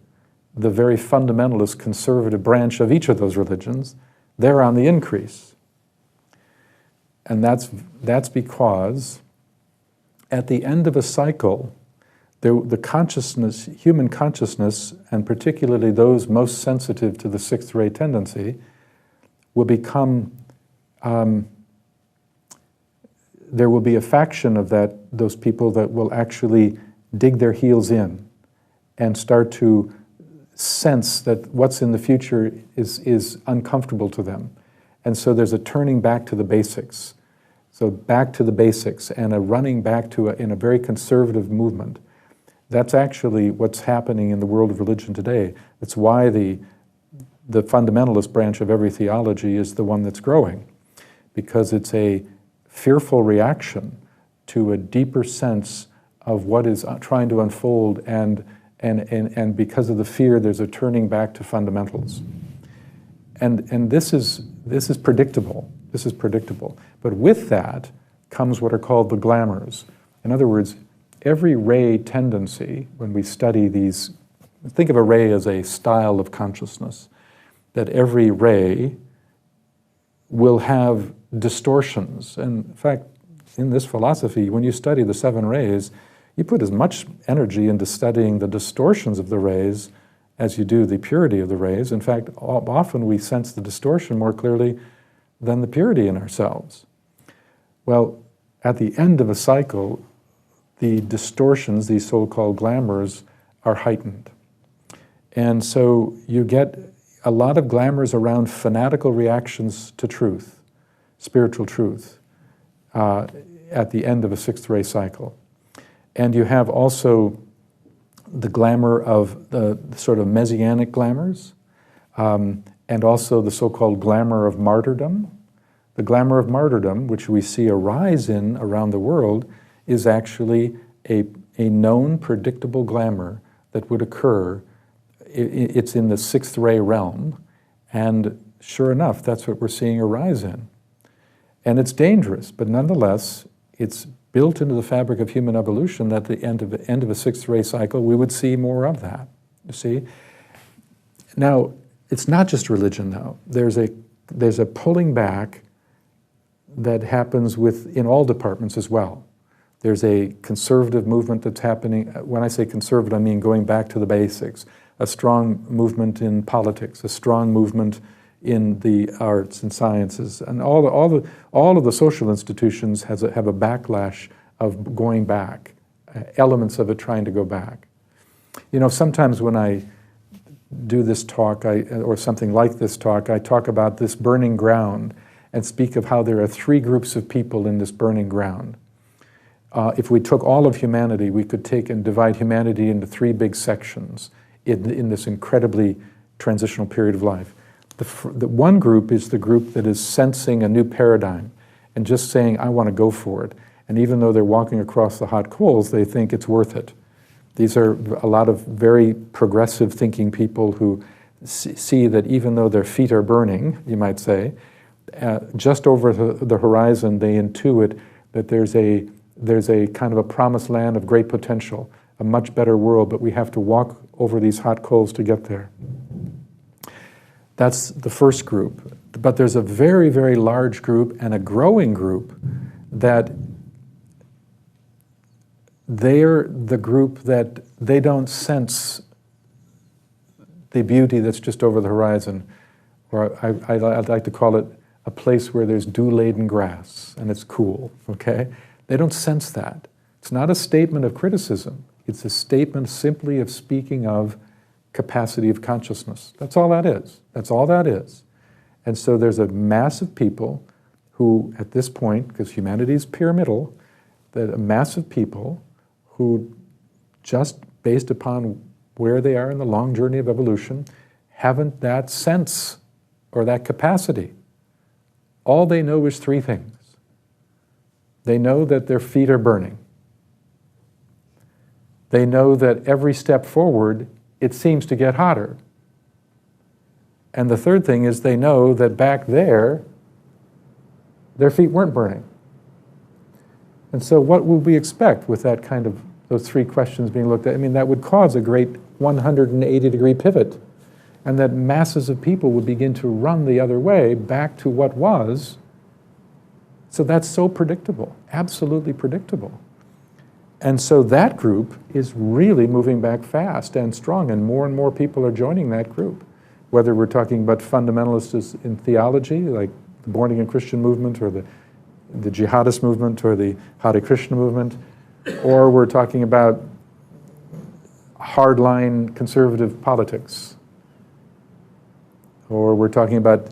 A: the very fundamentalist conservative branch of each of those religions. They're on the increase. And that's because at the end of a cycle, the consciousness, human consciousness, and particularly those most sensitive to the 6th ray tendency, will become, there will be a faction of those people that will actually dig their heels in and start to sense that what's in the future is uncomfortable to them. And so there's a turning back to the basics. So back to the basics and a running back in a very conservative movement. That's actually what's happening in the world of religion today. It's why the fundamentalist branch of every theology is the one that's growing, because it's a fearful reaction to a deeper sense of what is trying to unfold, and because of the fear, there's a turning back to fundamentals. And this is predictable. This is predictable. But with that comes what are called the glamours. In other words, every ray tendency, when we study these, think of a ray as a style of consciousness, that every ray will have distortions. And in fact, in this philosophy, when you study the 7 rays, you put as much energy into studying the distortions of the rays as you do the purity of the rays. In fact, often we sense the distortion more clearly than the purity in ourselves. Well, at the end of a cycle, the distortions, these so-called glamours, are heightened. And so you get a lot of glamours around fanatical reactions to truth, spiritual truth, at the end of a 6th ray cycle. And you have also the glamour of the sort of messianic glamours, and also the so-called glamour of martyrdom. The glamour of martyrdom, which we see a rise in around the world, is actually a known, predictable glamour that would occur. It's in the 6th ray realm, and sure enough, that's what we're seeing a rise in. And it's dangerous, but nonetheless, it's built into the fabric of human evolution that at the end of a 6th ray cycle, we would see more of that, you see? Now, it's not just religion, though. There's a pulling back that happens in all departments as well. There's a conservative movement that's happening. When I say conservative, I mean going back to the basics. A strong movement in politics, a strong movement in the arts and sciences, and all of the social institutions have a backlash of going back, elements of it trying to go back. You know, sometimes when I do this talk, or something like this talk, I talk about this burning ground and speak of how there are 3 groups of people in this burning ground. If we took all of humanity, we could take and divide humanity into 3 big sections in this incredibly transitional period of life. The one group is the group that is sensing a new paradigm and just saying, I want to go for it. And even though they're walking across the hot coals, they think it's worth it. These are a lot of very progressive thinking people who see that even though their feet are burning, you might say, just over the horizon, they intuit that there's a kind of a promised land of great potential, a much better world, but we have to walk over these hot coals to get there. That's the first group. But there's a very, very large group and a growing group that they're the group that they don't sense the beauty that's just over the horizon. Or I'd like to call it a place where there's dew-laden grass and it's cool, okay? They don't sense that. It's not a statement of criticism. It's a statement simply of speaking of capacity of consciousness. That's all that is. That's all that is. And so there's a mass of people who, at this point, because humanity is pyramidal, that a mass of people who, just based upon where they are in the long journey of evolution, haven't that sense or that capacity. All they know is 3 things. They know that their feet are burning. They know that every step forward, it seems to get hotter. And the third thing is they know that back there, their feet weren't burning. And so what would we expect with that kind of, those 3 questions being looked at? I mean, that would cause a great 180-degree pivot, and that masses of people would begin to run the other way back to what was. So that's so predictable, absolutely predictable. And so that group is really moving back fast and strong, and more people are joining that group. Whether we're talking about fundamentalists in theology, like the born-again Christian movement, or the jihadist movement, or the Hare Krishna movement, or we're talking about hardline conservative politics, or we're talking about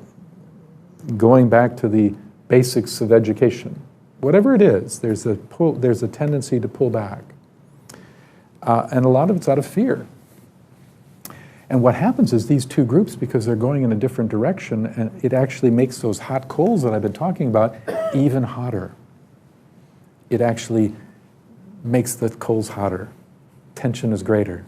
A: going back to the basics of education. Whatever it is, there's a tendency to pull back. And a lot of it's out of fear. And what happens is these 2 groups, because they're going in a different direction, and it actually makes those hot coals that I've been talking about even hotter. It actually makes the coals hotter. Tension is greater.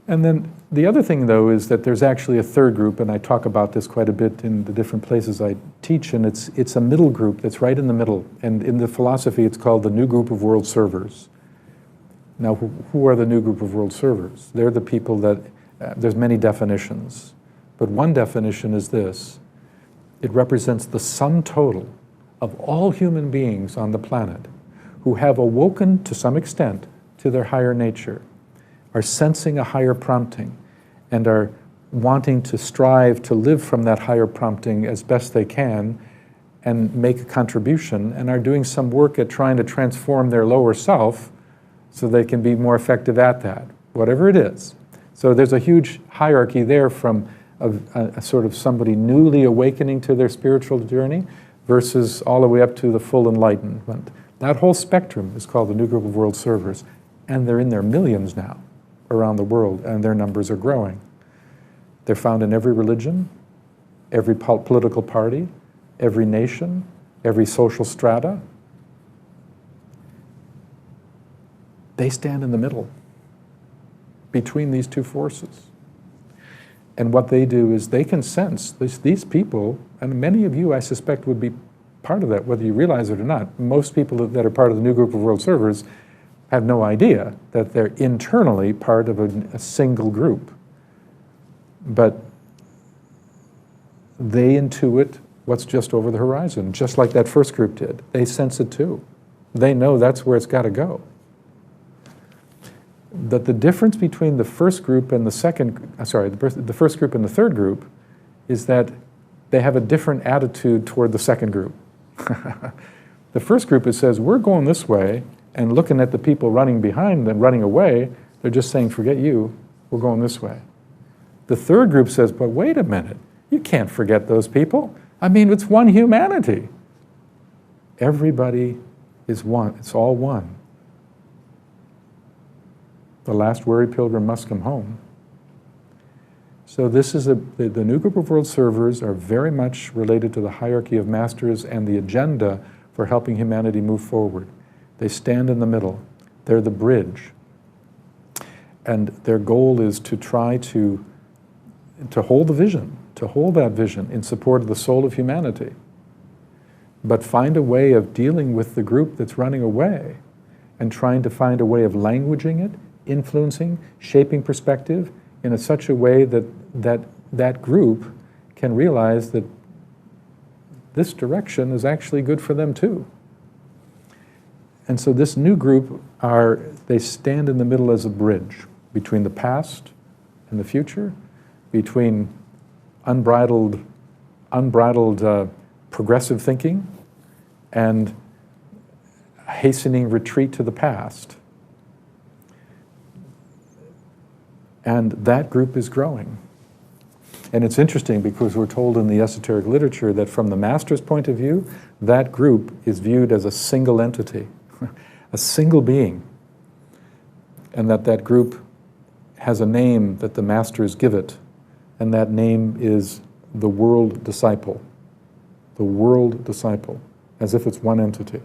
A: And then the other thing, though, is that there's actually a third group, and I talk about this quite a bit in the different places I teach, and it's a middle group that's right in the middle. And in the philosophy, it's called the new group of world servers. Now, who are the new group of world servers? They're the people that, there's many definitions, but one definition is this. It represents the sum total of all human beings on the planet who have awoken to some extent to their higher nature, are sensing a higher prompting, and are wanting to strive to live from that higher prompting as best they can and make a contribution, and are doing some work at trying to transform their lower self so they can be more effective at that, whatever it is. So there's a huge hierarchy there from a sort of somebody newly awakening to their spiritual journey versus all the way up to the full enlightenment. That whole spectrum is called the new group of world servers, and they're in their millions now around the world, and their numbers are growing. They're found in every religion, every political party, every nation, every social strata. They stand in the middle between these two forces. And what they do is they can sense these people, and many of you, I suspect, would be part of that, whether you realize it or not. Most people that are part of the new group of world servers have no idea that they're internally part of a single group. But they intuit what's just over the horizon, just like that first group did. They sense it too. They know that's where it's got to go. But the difference between the first group and the the first group and the third group is that they have a different attitude toward the second group. The first group, it says, we're going this way, and looking at the people running behind them, running away, they're just saying, forget you, we're going this way. The third group says, but wait a minute, you can't forget those people. I mean, it's one humanity. Everybody is one, it's all one. The last weary pilgrim must come home. So this is the new group of world servers are very much related to the hierarchy of masters and the agenda for helping humanity move forward. They stand in the middle. They're the bridge. And their goal is to try to hold the vision, to hold that vision in support of the soul of humanity, but find a way of dealing with the group that's running away and trying to find a way of languaging it, influencing, shaping perspective in such a way that group can realize that this direction is actually good for them too. And so this new group they stand in the middle as a bridge between the past and the future, between unbridled progressive thinking and hastening retreat to the past. And that group is growing. And it's interesting because we're told in the esoteric literature that from the master's point of view, that group is viewed as a single entity, a single being, and that group has a name that the masters give it, and that name is the world disciple. The world disciple, as if it's one entity.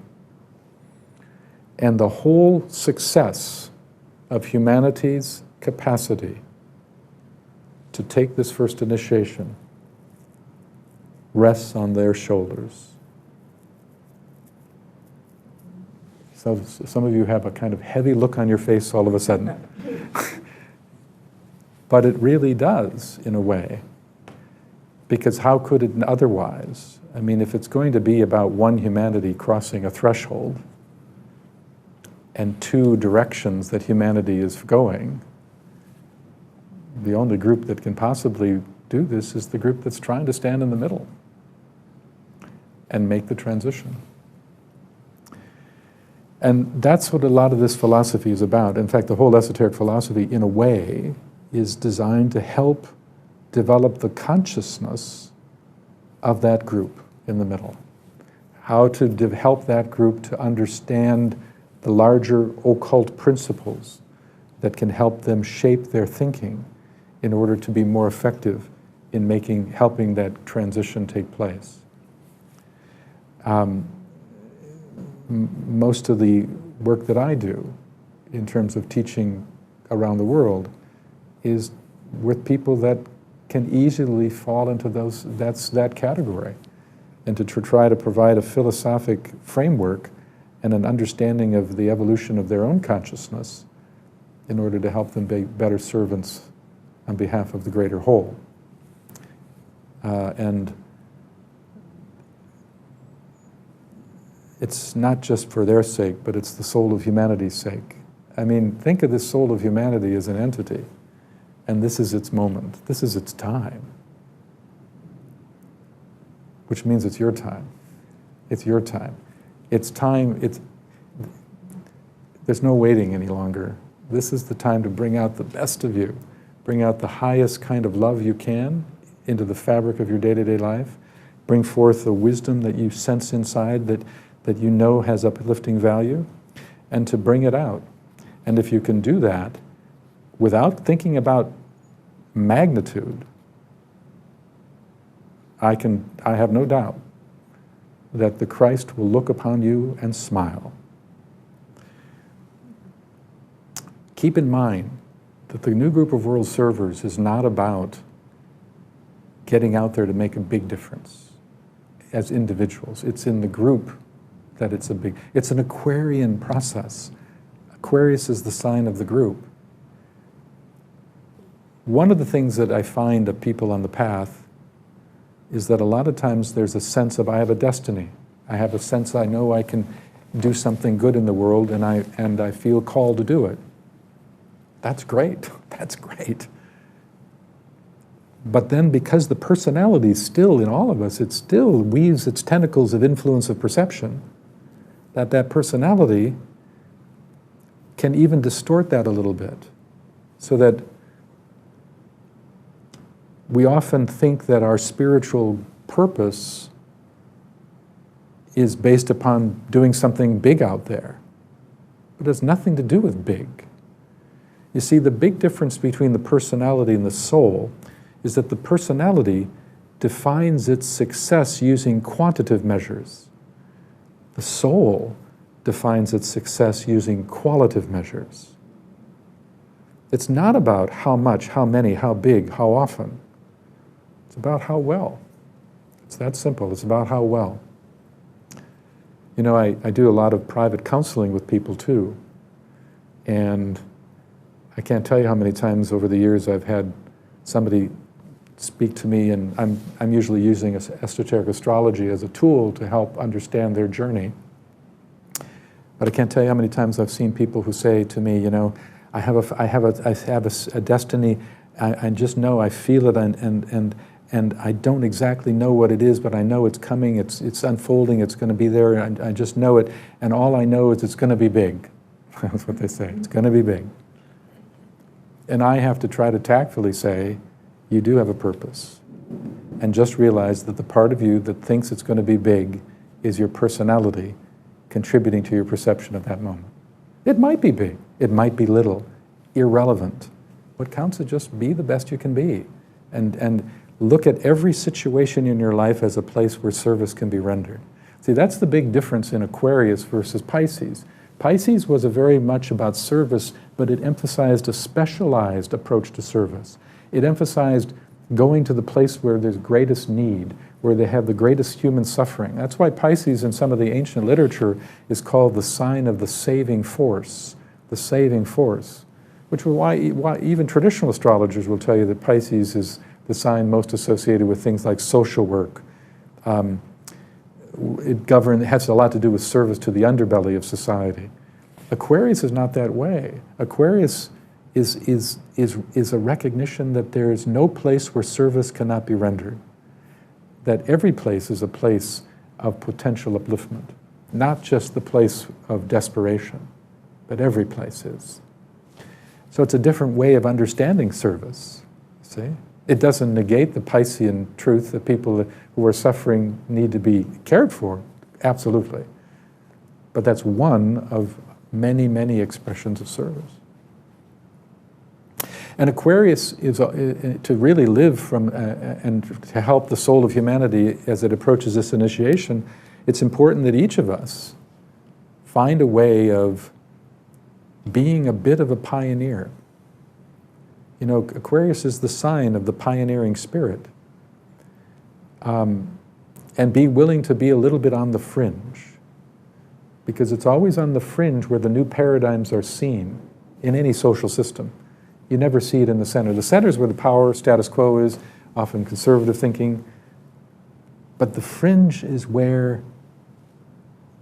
A: And the whole success of humanity's capacity to take this first initiation rests on their shoulders. So some of you have a kind of heavy look on your face all of a sudden. But it really does, in a way, because how could it otherwise? I mean, if it's going to be about one humanity crossing a threshold and two directions that humanity is going, the only group that can possibly do this is the group that's trying to stand in the middle and make the transition. And that's what a lot of this philosophy is about. In fact, the whole esoteric philosophy, in a way, is designed to help develop the consciousness of that group in the middle. How to help that group to understand the larger occult principles that can help them shape their thinking in order to be more effective in helping that transition take place. Most of the work that I do in terms of teaching around the world is with people that can easily fall into that category, and to try to provide a philosophic framework and an understanding of the evolution of their own consciousness in order to help them be better servants on behalf of the greater whole. And it's not just for their sake, but it's the soul of humanity's sake. I mean, think of this soul of humanity as an entity, and this is its moment. This is its time, which means it's your time. It's your time. It's time. There's no waiting any longer. This is the time to bring out the best of you, bring out the highest kind of love you can into the fabric of your day-to-day life, bring forth the wisdom that you sense inside that you know has uplifting value, and to bring it out. And if you can do that without thinking about magnitude, I have no doubt that the Christ will look upon you and smile. Keep in mind that the new group of world servers is not about getting out there to make a big difference as individuals. It's in the group that it's an Aquarian process. Aquarius is the sign of the group. One of the things that I find of people on the path is that a lot of times there's a sense of, I have a destiny. I have a sense I know I can do something good in the world, and I feel called to do it. That's great. That's great. But then because the personality is still in all of us, it still weaves its tentacles of influence of perception, that personality can even distort that a little bit, so that we often think that our spiritual purpose is based upon doing something big out there. But it has nothing to do with big. You see, the big difference between the personality and the soul is that the personality defines its success using quantitative measures. The soul defines its success using qualitative measures. It's not about how much, how many, how big, how often. It's about how well. It's that simple. It's about how well. You know, I do a lot of private counseling with people too, and I can't tell you how many times over the years I've had somebody speak to me, and I'm usually using esoteric astrology as a tool to help understand their journey. But I can't tell you how many times I've seen people who say to me, you know, I have a destiny. I just know, I feel it, and I don't exactly know what it is, but I know it's coming. It's unfolding. It's going to be there. And I just know it, and all I know is it's going to be big. That's what they say. It's going to be big. And I have to try to tactfully say, you do have a purpose. And just realize that the part of you that thinks it's going to be big is your personality contributing to your perception at that moment. It might be big. It might be little. Irrelevant. What counts is just be the best you can be. And look at every situation in your life as a place where service can be rendered. See, that's the big difference in Aquarius versus Pisces. Pisces was very much about service, but it emphasized a specialized approach to service. It emphasized going to the place where there's greatest need, where they have the greatest human suffering. That's why Pisces in some of the ancient literature is called the sign of the saving force, which is why even traditional astrologers will tell you that Pisces is the sign most associated with things like social work. It has a lot to do with service to the underbelly of society. Aquarius is not that way. Aquarius is a recognition that there is no place where service cannot be rendered. That every place is a place of potential upliftment, not just the place of desperation, but every place is. So it's a different way of understanding service, see? It doesn't negate the Piscean truth that people who are suffering need to be cared for, absolutely. But that's one of many, many expressions of service. And Aquarius is to really live from and to help the soul of humanity as it approaches this initiation. It's important that each of us find a way of being a bit of a pioneer. You know, Aquarius is the sign of the pioneering spirit. And be willing to be a little bit on the fringe, because it's always on the fringe where the new paradigms are seen in any social system. You never see it in the center. The center is where the power status quo is, often conservative thinking, but the fringe is where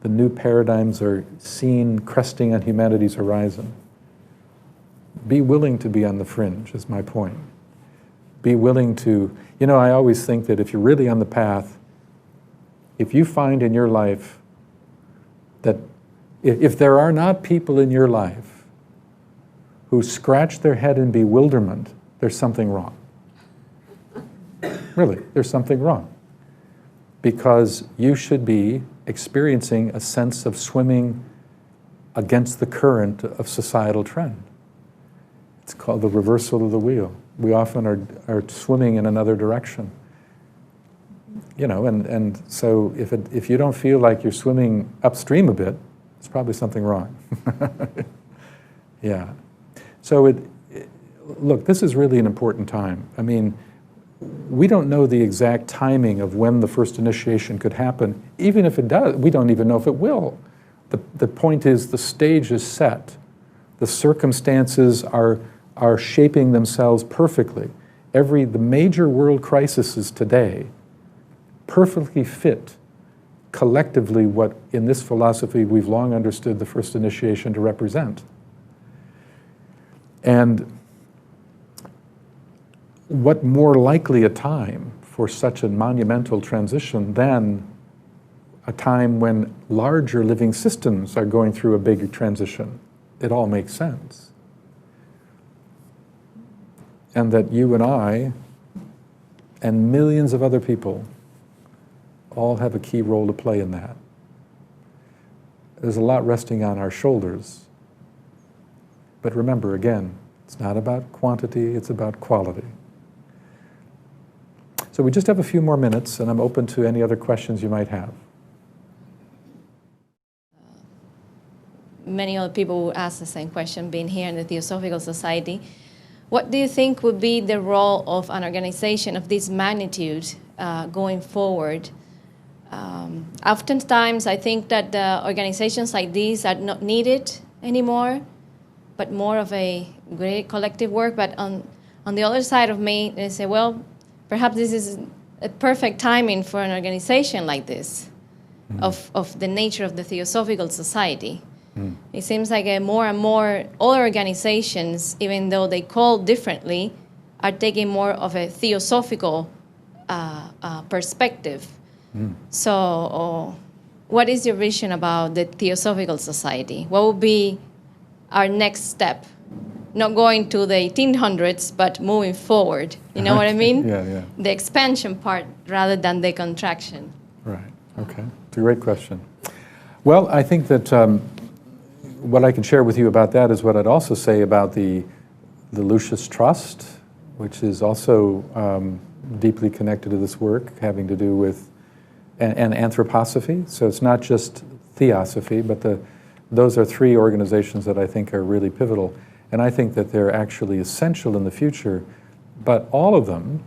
A: the new paradigms are seen cresting on humanity's horizon. Be willing to be on the fringe, is my point. Be willing to, you know, I always think that if you're really on the path, if you find in your life that if there are not people in your life who scratch their head in bewilderment, there's something wrong. Really, there's something wrong. Because you should be experiencing a sense of swimming against the current of societal trend. It's called the reversal of the wheel. We often are swimming in another direction. You know, and so if you don't feel like you're swimming upstream a bit, it's probably something wrong. Yeah. So look, this is really an important time. I mean, we don't know the exact timing of when the first initiation could happen. Even if it does, we don't even know if it will. The point is the stage is set. The circumstances are shaping themselves perfectly. The major world crises today perfectly fit collectively what in this philosophy we've long understood the first initiation to represent. And what more likely a time for such a monumental transition than a time when larger living systems are going through a big transition? It all makes sense. And that you and I and millions of other people all have a key role to play in that. There's a lot resting on our shoulders. But remember, again, it's not about quantity, it's about quality. So we just have a few more minutes, and I'm open to any other questions you might have.
E: Many other people will ask the same question, being here in the Theosophical Society. What do you think would be the role of an organization of this magnitude going forward? Oftentimes, I think that organizations like these are not needed anymore, but more of a great collective work. But on the other side of me, they say, well, perhaps this is a perfect timing for an organization like this, of the nature of the Theosophical Society. It seems like more and more other organizations, even though they call differently, are taking more of a theosophical perspective. So what is your vision about the Theosophical Society? What would be our next step? Not going to the 1800s, but moving forward. You know what I mean?
A: Yeah.
E: The expansion part rather than the contraction.
A: Right, okay. It's a great question. Well, I think that what I can share with you about that is what I'd also say about the Lucis Trust, which is also deeply connected to this work, having to do with and anthroposophy. So it's not just theosophy, but those are three organizations that I think are really pivotal. And I think that they're actually essential in the future. But all of them,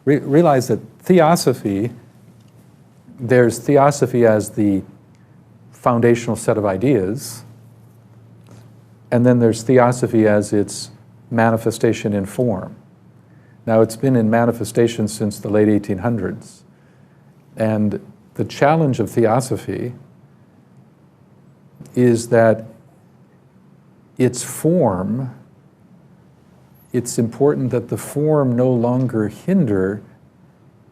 A: realize that theosophy, there's theosophy as the foundational set of ideas, and then there's theosophy as its manifestation in form. Now, it's been in manifestation since the late 1800s. And the challenge of theosophy is that its form, it's important that the form no longer hinder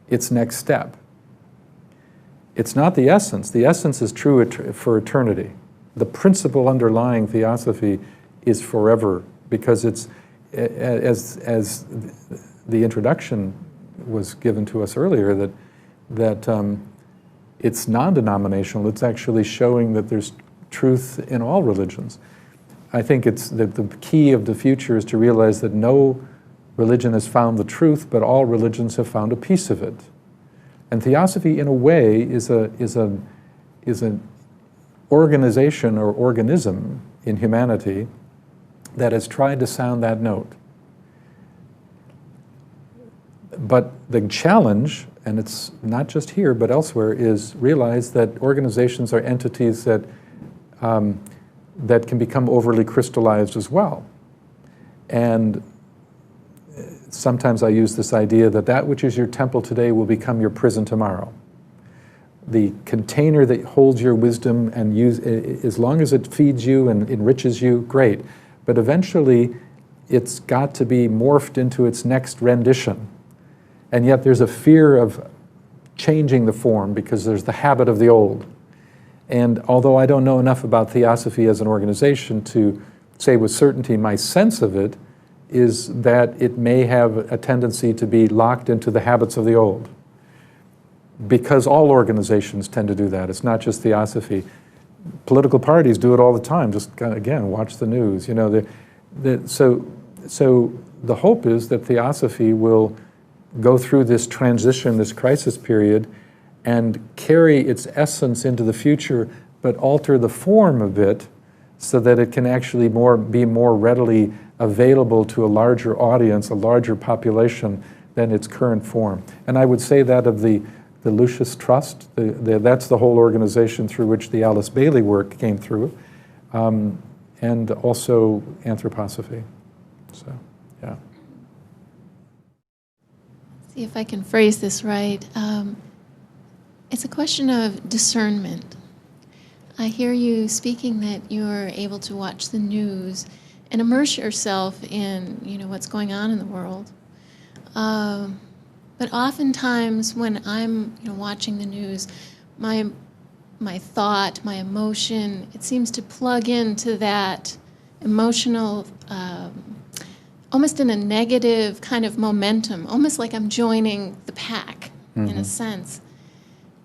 A: its next step. It's not the essence. The essence is true for eternity. The principle underlying theosophy is forever, because it's, as the introduction was given to us earlier, that it's non-denominational. It's actually showing that there's truth in all religions. I think it's the key of the future is to realize that no religion has found the truth, but all religions have found a piece of it. And theosophy, in a way, is an organization or organism in humanity that has tried to sound that note. But the challenge, and it's not just here but elsewhere, is realize that organizations are entities that, that can become overly crystallized as well. And sometimes I use this idea that that which is your temple today will become your prison tomorrow. The container that holds your wisdom, and as long as it feeds you and enriches you, great. But eventually, it's got to be morphed into its next rendition. And yet there's a fear of changing the form because there's the habit of the old. And although I don't know enough about Theosophy as an organization to say with certainty, my sense of it is that it may have a tendency to be locked into the habits of the old. Because all organizations tend to do that. It's not just Theosophy. Political parties do it all the time. Just, again, watch the news. You know, so the hope is that Theosophy will go through this transition, this crisis period, and carry its essence into the future, but alter the form a bit so that it can actually be more readily available to a larger audience, a larger population than its current form. And I would say that of the Lucis Trust, that's the whole organization through which the Alice Bailey work came through, and also Anthroposophy. So, yeah.
F: See if I can phrase this right. It's a question of discernment. I hear you speaking that you're able to watch the news and immerse yourself in, what's going on in the world. But oftentimes when I'm, watching the news, my thought, my emotion, it seems to plug into that emotional, almost in a negative kind of momentum, almost like I'm joining the pack, in a sense.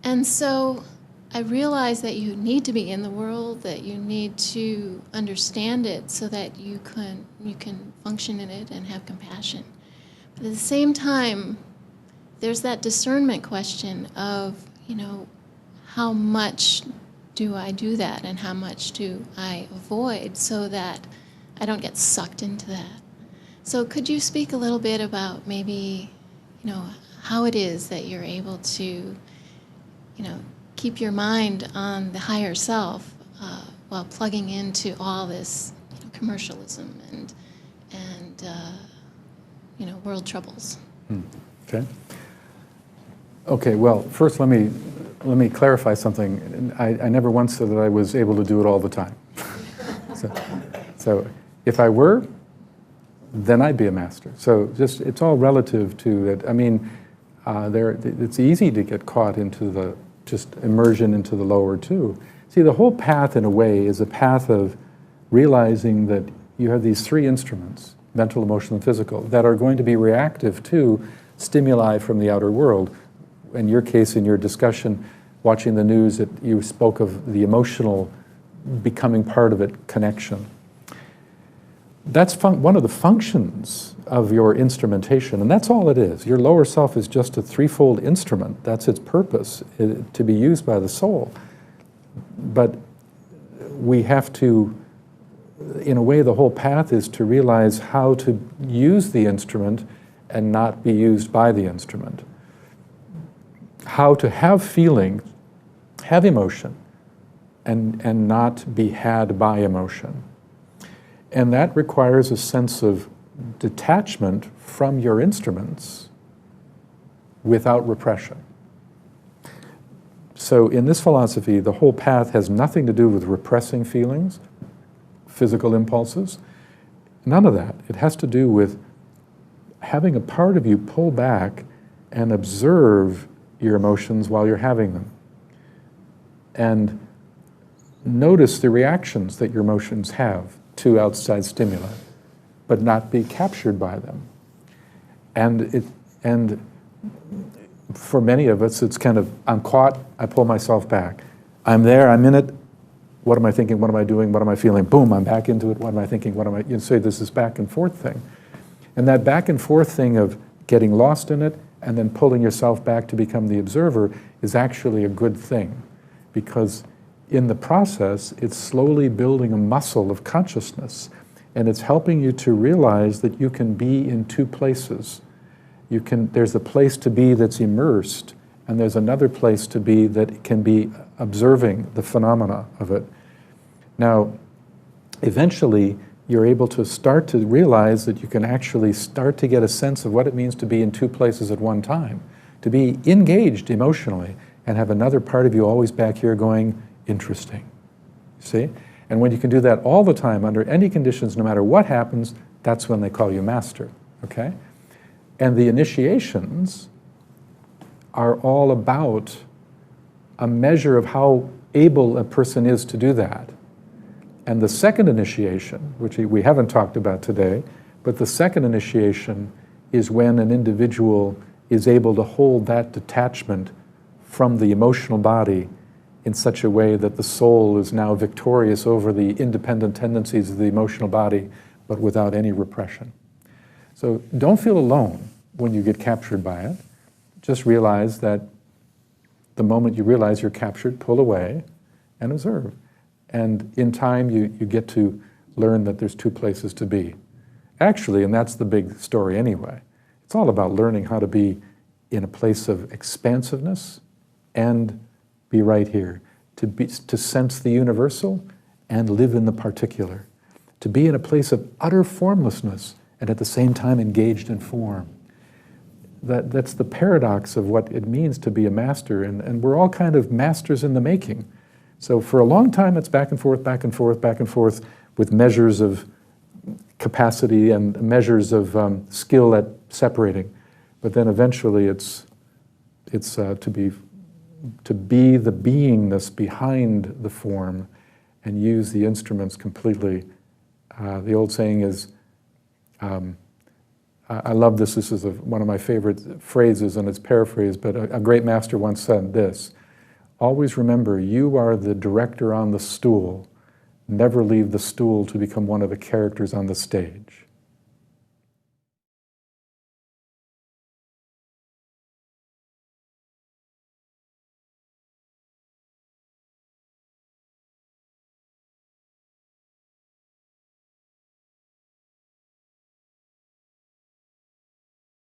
F: And so I realize that you need to be in the world, that you need to understand it so that you can function in it and have compassion. But at the same time, there's that discernment question of, how much do I do that and how much do I avoid so that I don't get sucked into that. So could you speak a little bit about maybe, how it is that you're able to, keep your mind on the higher self while plugging into all this commercialism and world troubles?
A: Okay. Okay, well, first let me clarify something. I never once said that I was able to do it all the time. So if I were, then I'd be a master. So just, it's all relative to it. I mean, it's easy to get caught into the just immersion into the lower too. See, the whole path in a way is a path of realizing that you have these three instruments, mental, emotional, and physical, that are going to be reactive to stimuli from the outer world. In your case, in your discussion, watching the news, you spoke of the emotional becoming part of it, connection. That's one of the functions of your instrumentation, and that's all it is. Your lower self is just a threefold instrument. That's its purpose, to be used by the soul. But we have to, in a way, the whole path is to realize how to use the instrument and not be used by the instrument. How to have feeling, have emotion, and not be had by emotion. And that requires a sense of detachment from your instruments without repression. So in this philosophy, the whole path has nothing to do with repressing feelings, physical impulses, none of that. It has to do with having a part of you pull back and observe your emotions while you're having them. And notice the reactions that your emotions have to outside stimuli, but not be captured by them. And for many of us, it's kind of, I'm caught, I pull myself back. I'm there, I'm in it, what am I thinking, what am I doing, what am I feeling? Boom, I'm back into it, what am I thinking, what am I, say this is back and forth thing. And that back and forth thing of getting lost in it and then pulling yourself back to become the observer is actually a good thing, because in the process, it's slowly building a muscle of consciousness, and it's helping you to realize that you can be in two places. there's a place to be that's immersed, and there's another place to be that can be observing the phenomena of it. Now, eventually, you're able to start to realize that you can actually start to get a sense of what it means to be in two places at one time, to be engaged emotionally, and have another part of you always back here going, interesting. See? And when you can do that all the time, under any conditions, no matter what happens, that's when they call you master, okay? And the initiations are all about a measure of how able a person is to do that. And the second initiation, which we haven't talked about today, but the second initiation is when an individual is able to hold that detachment from the emotional body in such a way that the soul is now victorious over the independent tendencies of the emotional body, but without any repression. So don't feel alone when you get captured by it. Just realize that the moment you realize you're captured, pull away and observe. And in time, you get to learn that there's two places to be. Actually, and that's the big story anyway, it's all about learning how to be in a place of expansiveness and be right here, to sense the universal and live in the particular, to be in a place of utter formlessness and at the same time engaged in form. That's the paradox of what it means to be a master, and we're all kind of masters in the making. So for a long time, it's back and forth, back and forth, back and forth, with measures of capacity and measures of skill at separating. But then eventually it's to be the beingness behind the form and use the instruments completely. The old saying is, I love this. This is one of my favorite phrases, and it's paraphrased, but a great master once said this: always remember, you are the director on the stool. Never leave the stool to become one of the characters on the stage.